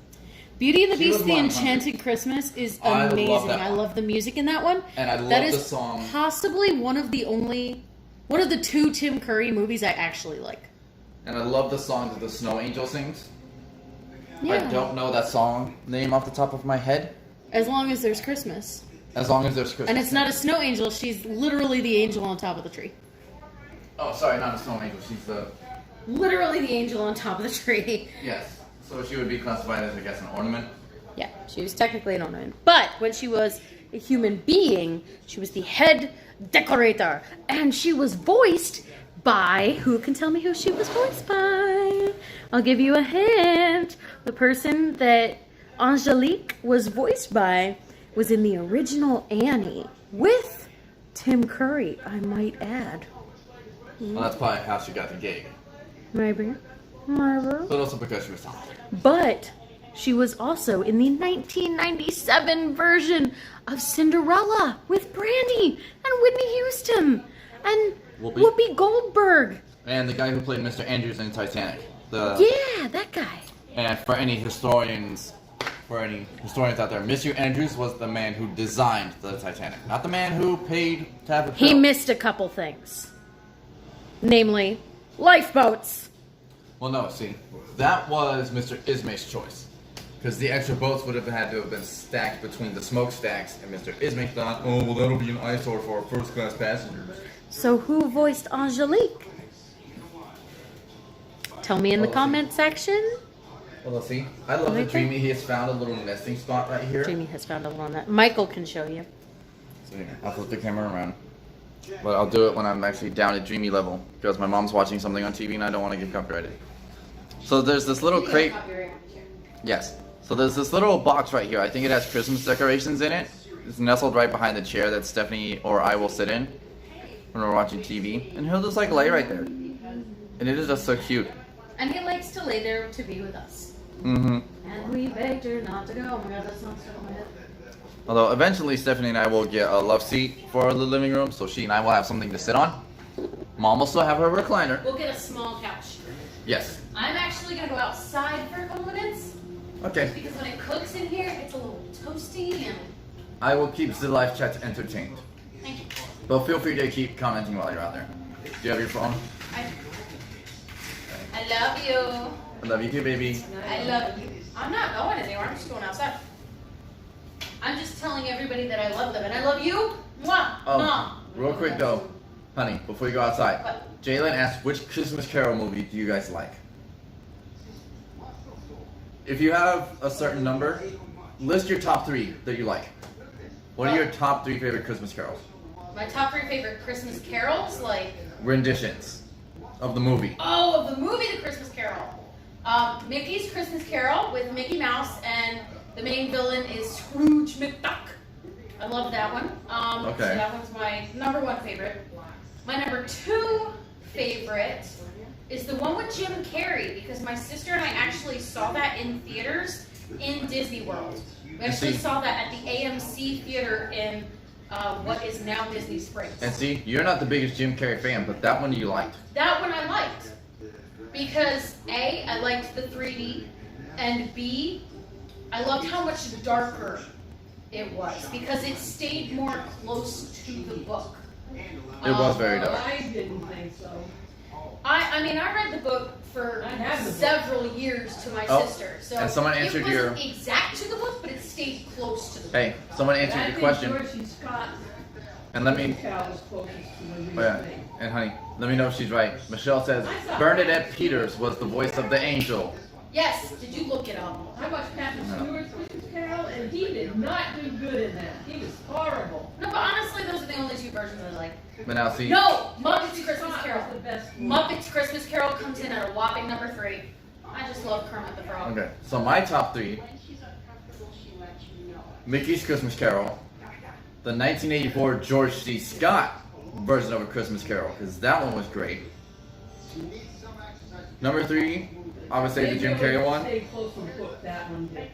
Beauty and the She Beast: was The 100. Enchanted Christmas is I love amazing. that I one. love the music in that one. And I That love is the song. possibly one of the two Tim Curry movies I actually like. And I love the song that the Snow Angel sings. Yeah. I don't know that song name off the top of my head. As long as there's Christmas. As long as there's Christmas. And it's not a snow angel, she's literally the angel on top of the tree. Oh, sorry, not a Snow Angel. She's the... Literally the angel on top of the tree. Yes. So she would be classified as, I guess, an ornament. Yeah, she was technically an ornament. But when she was a human being, she was the head decorator. And she was voiced by... Who can tell me who she was voiced by? I'll give you a hint. The person that Angelique was in the original Annie with Tim Curry, I might add. Well, that's probably how she got the gig. Maybe. But also because she was talented. But she was also in the 1997 version of Cinderella with Brandy and Whitney Houston and Whoopi Goldberg. And the guy who played Mr. Andrews in Titanic. Yeah, that guy. And for any historians out there, Mr. Andrews was the man who designed the Titanic, not the man who paid to have it built. He missed a couple things. Namely, lifeboats. Well, no, see, that was Mr. Ismay's choice. Because the extra boats would have had to have been stacked between the smokestacks, and Mr. Ismay thought, oh, well, that'll be an eyesore for our first-class passengers. So who voiced Angelique? Tell me in the comment section. Well, let's see. I love that Dreamy. He has found a little nesting spot right here. Dreamy has found a little net. Michael can show you. So here, I'll flip the camera around. But I'll do it when I'm actually down at Dreamy level. Because my mom's watching something on TV and I don't want to get copyrighted. So there's this little crate. Yes. So there's this little box right here. I think it has Christmas decorations in it. It's nestled right behind the chair that Stephanie or I will sit in when we're watching TV. And he'll just like lay right there. And it is just so cute. And he likes to lay there to be with us. Mm-hmm. And we begged her not to go. Oh my god, that song's stuck in my head. Although eventually Stephanie and I will get a love seat for the living room, so she and I will have something to sit on. Mom will still have her recliner. We'll get a small couch. Yes. I'm actually going to go outside for a couple minutes. Okay. Because when it cooks in here, it's a little toasty and... I will keep the live chat entertained. Thank you. But feel free to keep commenting while you're out there. Do you have your phone? I love you. I love you too, baby. I love you. I'm not going anywhere. I'm just going outside. I'm just telling everybody that I love them. And I love you. Mwah. Mom. Real quick though, honey, before you go outside, What? Jalen asked, which Christmas Carol movie do you guys like? If you have a certain number, list your top 3 that you like. What are your top 3 favorite Christmas carols? My top 3 favorite Christmas carols, like... Renditions of the movie. Oh, of the movie The Christmas Carol. Mickey's Christmas Carol with Mickey Mouse, and the main villain is Scrooge McDuck. I love that one. Okay. So that one's my number 1 favorite. My number 2 favorite is the one with Jim Carrey, because my sister and I actually saw that in theaters in Disney World. We actually saw that at the AMC theater in what is now Disney Springs. And see, you're not the biggest Jim Carrey fan, but that one you liked. That one I liked. Because A, I liked the 3D, and B, I loved how much darker it was, because it stayed more close to the book. It was very dark. I didn't think so. I mean, I read the book for I have the book. several years to my Oh, sister, so and someone answered it your- wasn't exact to the book, but it stayed close to the book. Hey, someone answered I your think question, George C. Scott and let me. Carol was closest to the Oh real yeah, thing. and honey, let me know if she's right. Michelle says I saw Bernadette Peters was the voice of the angel. Yes, did you look it up? I watched Patrick No. Stewart's Christmas Carol, and he did not do good in that. He was horrible. No, but honestly, those are the only 2 versions I like. But now see, No! Muppets Christmas Scott Carol. was the best one. Muppets Christmas Carol comes in at a whopping number 3. I just love Kermit the Frog. okay, so my top 3: Mickey's Christmas Carol, the 1984 George C. Scott version of A Christmas Carol, because that one was great. Number 3, I would say the Jim Carrey one. Stay close to the book, that one did.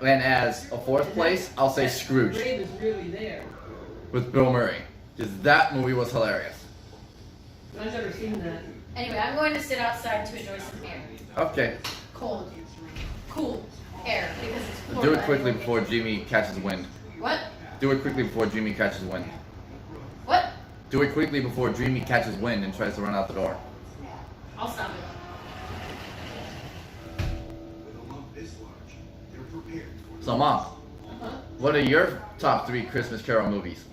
And as a 4th place, I'll say Scrooge Grave is really there. with Bill Murray, because that movie was hilarious. I've never seen that. Anyway, I'm going to sit outside to enjoy some air. Okay, Cold. Cool air, because it's do Florida it quickly anyway. before Jimmy catches wind. What? Do it quickly before Jimmy catches wind. What? Do it quickly before Dreamy catches wind and tries to run out the door. I'll stop it. So, Mom, what are your top 3 Christmas Carol movies?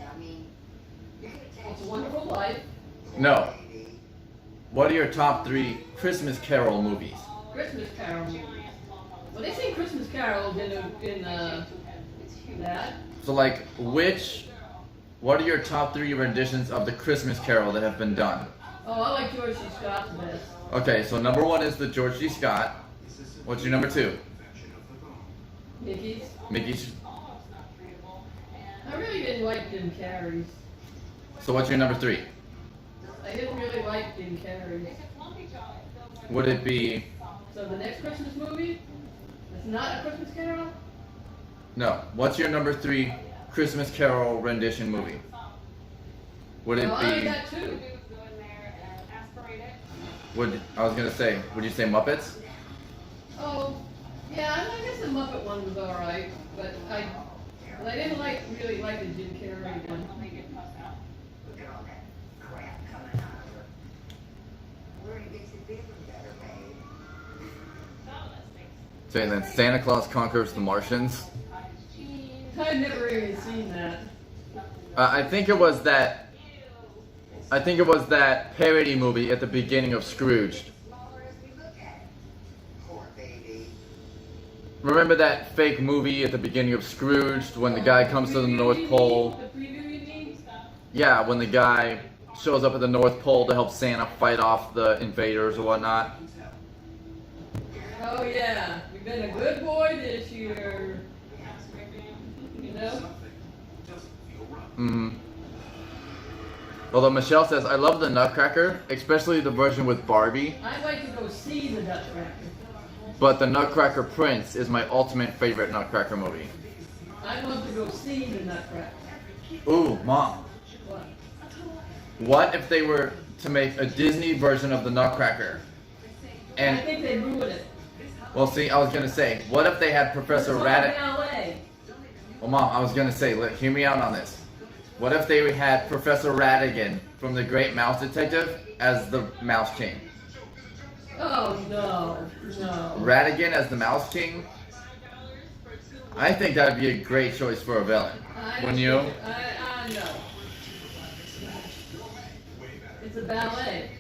It's a Wonderful Life, No. What are your top 3 Christmas Carol movies? Christmas Carol movies. Well, they say Christmas Carol in that. So, like, what are your top 3 renditions of the Christmas Carol that have been done? Oh, I like George C. Scott the best. Okay, so number 1 is the George C. Scott. What's your number 2? Mickey's. Mickey's. I really didn't like Jim Carrey's. So what's your number 3? I didn't really like Jim Carrey's. Would it be? So the next Christmas movie? It's not A Christmas Carol? No. What's your number 3 Christmas Carol rendition movie? Would it Well, I like be? that too. I was gonna say, would you say Muppets? Oh, yeah, I guess the Muppet one was alright, but I didn't really like the Jim Carrey one. So and then Santa Claus Conquers the Martians. I've never even seen that. I think it was that parody movie at the beginning of Scrooged. Remember that fake movie at the beginning of Scrooged when the guy comes to the North Pole? The preview, you mean? Yeah, when the guy shows up at the North Pole to help Santa fight off the invaders or whatnot. Oh yeah, you've been a good boy this year. You know? Mm-hmm. Although Michelle says, I love the Nutcracker, especially the version with Barbie, I'd like to go see the Nutcracker. but the Nutcracker Prince is my ultimate favorite Nutcracker movie. I'd love to go see the Nutcracker. Ooh, Mom. What? What if they were to make a Disney version of the Nutcracker? I And, think they ruined it. well, see, I was gonna say, what if they had Professor It's all Radic? ballet. Well, Mom, I was gonna say, hear me out on this. What if they had Professor Radigan from The Great Mouse Detective as the Mouse King? Oh no, no. Radigan as the Mouse King? I think that'd be a great choice for a villain. Wouldn't you? I know. It's a ballet.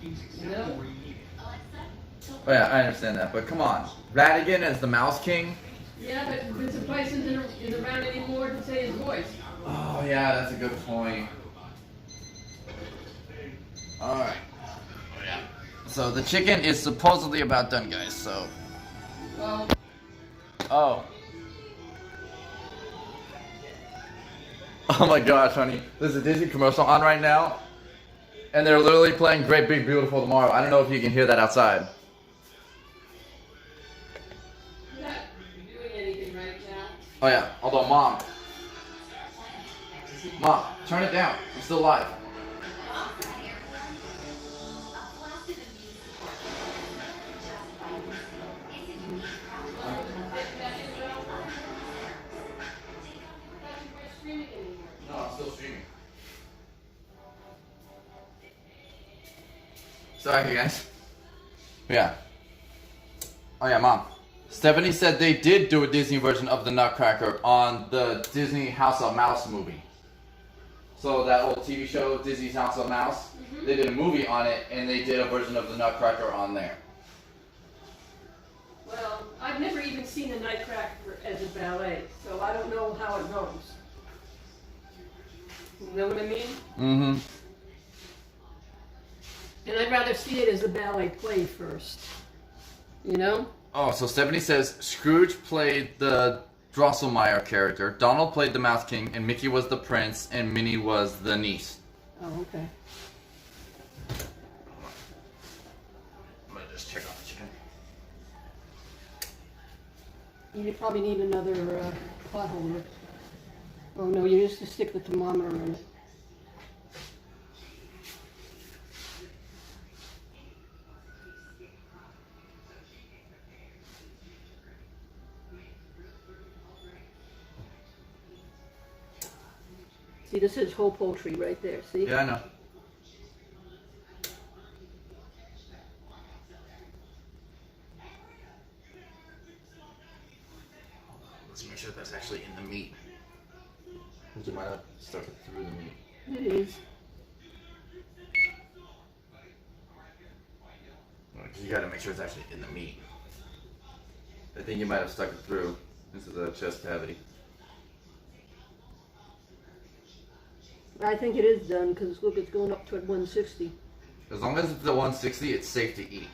You know? Oh yeah, I understand that, but come on. Radigan as the Mouse King? Yeah, but Vincent Price isn't around anymore to say his voice. Oh yeah, that's a good point. Alright. Oh yeah. So the chicken is supposedly about done, guys, so. Well, Oh. Oh my gosh, honey. There's a Disney commercial on right now. And they're literally playing Great Big Beautiful Tomorrow. I don't know if you can hear that outside. I'm not doing anything right now. Oh yeah, although Mom, turn it down. I'm still live. No, I'm still streaming. Sorry, guys. Yeah. Oh yeah, Mom. Stephanie said they did do a Disney version of the Nutcracker on the Disney House of Mouse movie. So that old TV show, Disney's House of Mouse, they did a movie on it, and they did a version of the Nutcracker on there. Well, I've never even seen the Nutcracker as a ballet, so I don't know how it goes. You know what I mean? Mm-hmm. And I'd rather see it as a ballet play first. You know? Oh, so Stephanie says Scrooge played the Drosselmeyer character, Donald played the Mouse King, and Mickey was the prince, and Minnie was the niece. Oh, okay. I'm gonna just check on the chicken. You probably need another pot holder. Oh no, you just stick the thermometer in it. See, this is whole poultry right there, see? Yeah, I know. Let's make sure that's actually in the meat. Because you might have stuck it through the meat. It is. Because you gotta make sure it's actually in the meat. I think you might have stuck it through into the chest cavity. I think it is done, because look, it's going up to 160. As long as it's at 160, it's safe to eat.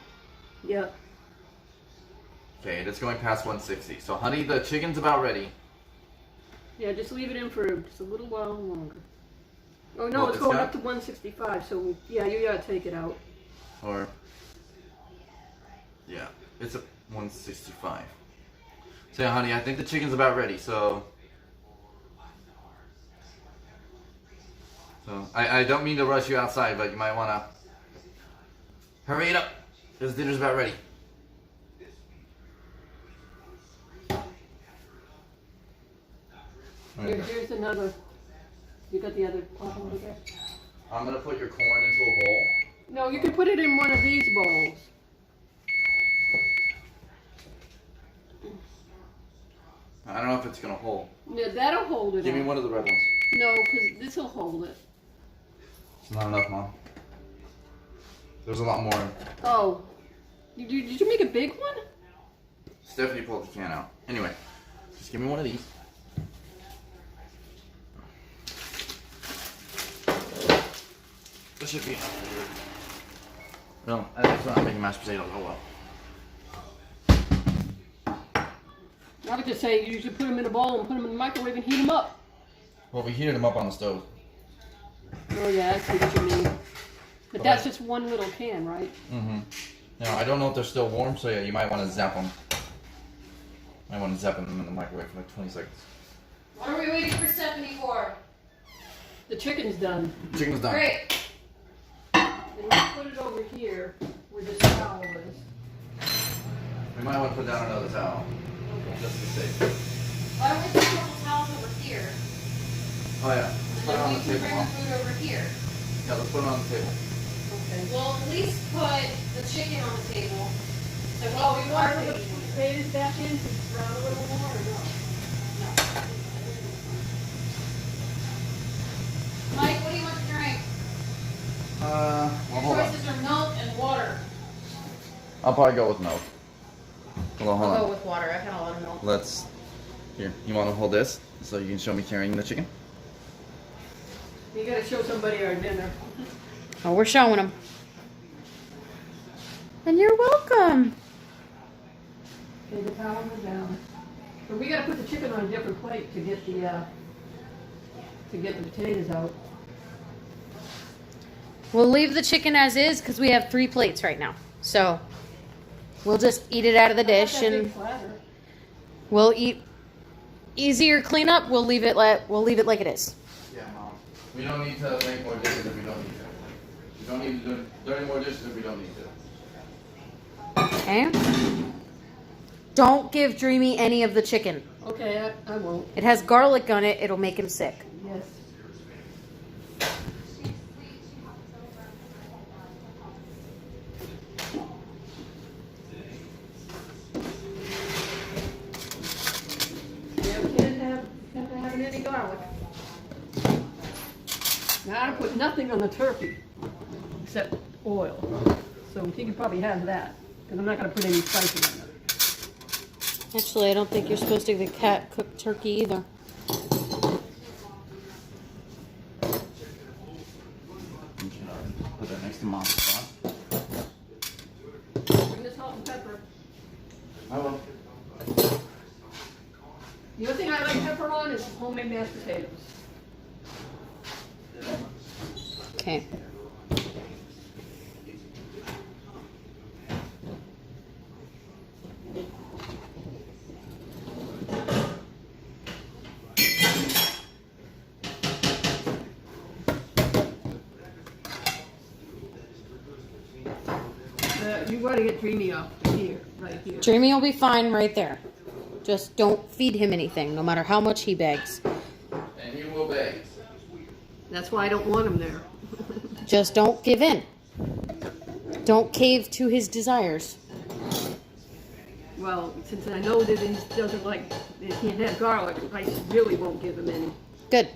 Yeah. Okay, it's going past 160. So, honey, the chicken's about ready. Yeah, just leave it in for just a little while longer. Oh no, Well, it's it's going got- up to 165. So yeah, you gotta take it out. Or, yeah, it's at 165. So, yeah, honey, I think the chicken's about ready. So I don't mean to rush you outside, but you might want to hurry it up, because dinner's about ready. Here's another. You got the other pot over there? I'm going to put your corn into a bowl. No, you can put it in one of these bowls. I don't know if it's going to hold. Yeah, that'll hold it. Give me up. one of the red ones. No, because this will hold it. It's not enough, Mom. There's a lot more. Oh, did you make a big one? Stephanie pulled the can out. Anyway, just give me one of these. This should be enough. No, I think I'm making mashed potatoes. Oh well. I would just say you should put them in a bowl and put them in the microwave and heat them up. Well, we heated them up on the stove. Oh yeah, I see what you mean. But Okay. that's just one little can, right? Mm-hmm. Now, I don't know if they're still warm, so yeah, you might want to zap them. I want to zap them in the microwave for like 20 seconds. What are we waiting for Stephanie for? The chicken's done. Chicken's done. Great. And you put it over here where this towel is. We might want to put down another towel. Just to be safe. Why don't we put a couple towels over here? Oh yeah. Let's put it on the And then we can table, bring Mom. the food over here. Yeah, let's put it on the table. Okay. We'll at least put the chicken on the table. So Oh, we we want to put the potatoes back in to brown a little more or no? Mike, what do you want to drink? Well, Your hold on. choices are milk and water. I'll probably go with milk. Hold on, hold I'll on. go with water. I've had a lot of milk. Let's. Here, you want to hold this so you can show me carrying the chicken? You gotta show somebody our dinner. Oh, we're showing them. And you're welcome. Okay, the towels are down. But we gotta put the chicken on a different plate to get the potatoes out. We'll leave the chicken as is because we have 3 plates right now. So we'll just eat it out of the dish Not that and big platter. we'll eat easier cleanup. We'll leave it like it is. Yeah, Mom. We don't need to make more dishes if we don't need to. We don't need to do 30 more dishes if we don't need to. Okay? Don't give Dreamy any of the chicken. Okay, I won't. It has garlic on it. It'll make him sick. Yes. Yeah, we can't have any garlic. Now I put nothing on the turkey except oil, so he can probably have that because I'm not going to put any spices on it. Actually, I don't think you're supposed to cook turkey either. Put that next to Mom's spot. Bring the salt and pepper. I will. The only thing I like pepper on is homemade mashed potatoes. Okay. You got to get Dreamy off here, right here. Dreamy will be fine right there. Just don't feed him anything, no matter how much he begs. And you will beg. That's why I don't want him there. Just don't give in. Don't cave to his desires. Well, since I know that he doesn't like, he can't have garlic, I really won't give him any. Good,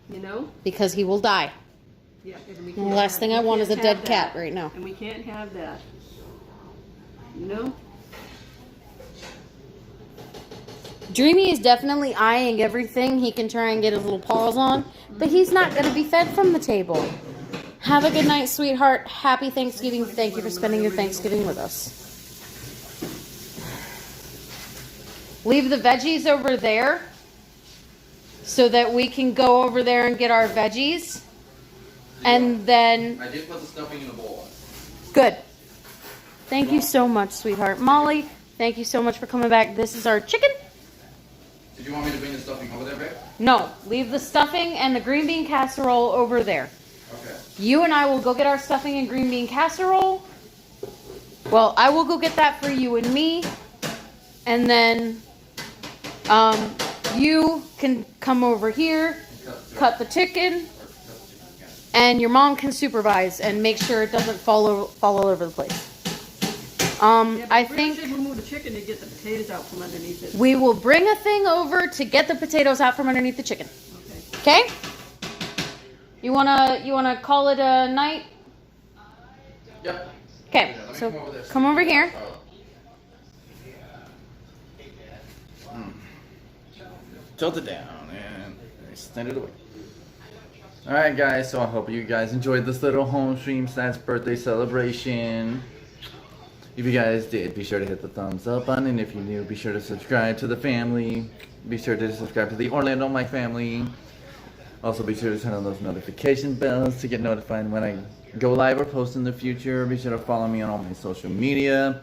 You know? because he will die. Yeah. and we The can't last have- thing we I want is a can't dead have cat that. right now. And we can't have that. You know? Dreamy is definitely eyeing everything he can try and get his little paws on, but he's not going to be fed from the table. Have a good night, sweetheart. Happy Thanksgiving. Thank you for spending your Thanksgiving with us. leave the veggies over there so that we can go over there and get our veggies. And then, I did put the stuffing in the bowl. good. Thank you so much, sweetheart. Molly, thank you so much for coming back. This is our chicken. Did you want me to bring the stuffing over there, babe? No, leave the stuffing and the green bean casserole over there. Okay. You and I will go get our stuffing and green bean casserole. Well, I will go get that for you and me. And then you can come over here, cut the chicken, and your mom can supervise and make sure it doesn't fall all over the place. Yeah, I but we think should remove the chicken to get the potatoes out from underneath it. we will bring a thing over to get the potatoes out from underneath the chicken. Okay. Okay? You wanna call it a night? Yep. Okay, Yeah, let me so come over there. come over here. Tilt it down and extend it away. Alright guys, so I hope you guys enjoyed this little home stream / birthday celebration. If you guys did, be sure to hit the thumbs up button, and if you're new, be sure to subscribe to the family. Be sure to subscribe to the Orlando My Family. Also be sure to turn on those notification bells to get notified when I go live or post in the future. Be sure to follow me on all my social media.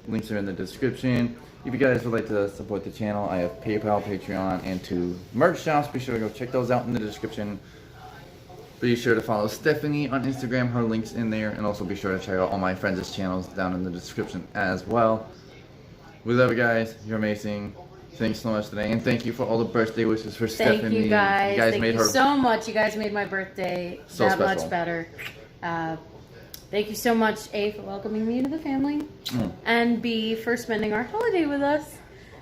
Links are in the description. If you guys would like to support the channel, I have PayPal, Patreon, and 2 merch shops. Be sure to go check those out in the description. Be sure to follow Stephanie on Instagram. Her link's in there. And also be sure to check out all my friends' channels down in the description as well. We love you guys. You're amazing. Thanks so much today. And thank you for all the birthday wishes for Stephanie. Thank you guys. Thank made you her so much. You guys made my birthday so that special. much better. Thank you so much, A, for welcoming me into the family, and B, for spending our holiday with us.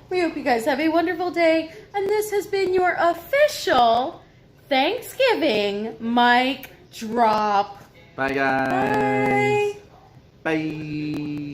We hope you guys have a wonderful day, and this has been your official Thanksgiving mic drop. Bye guys. Bye. Bye.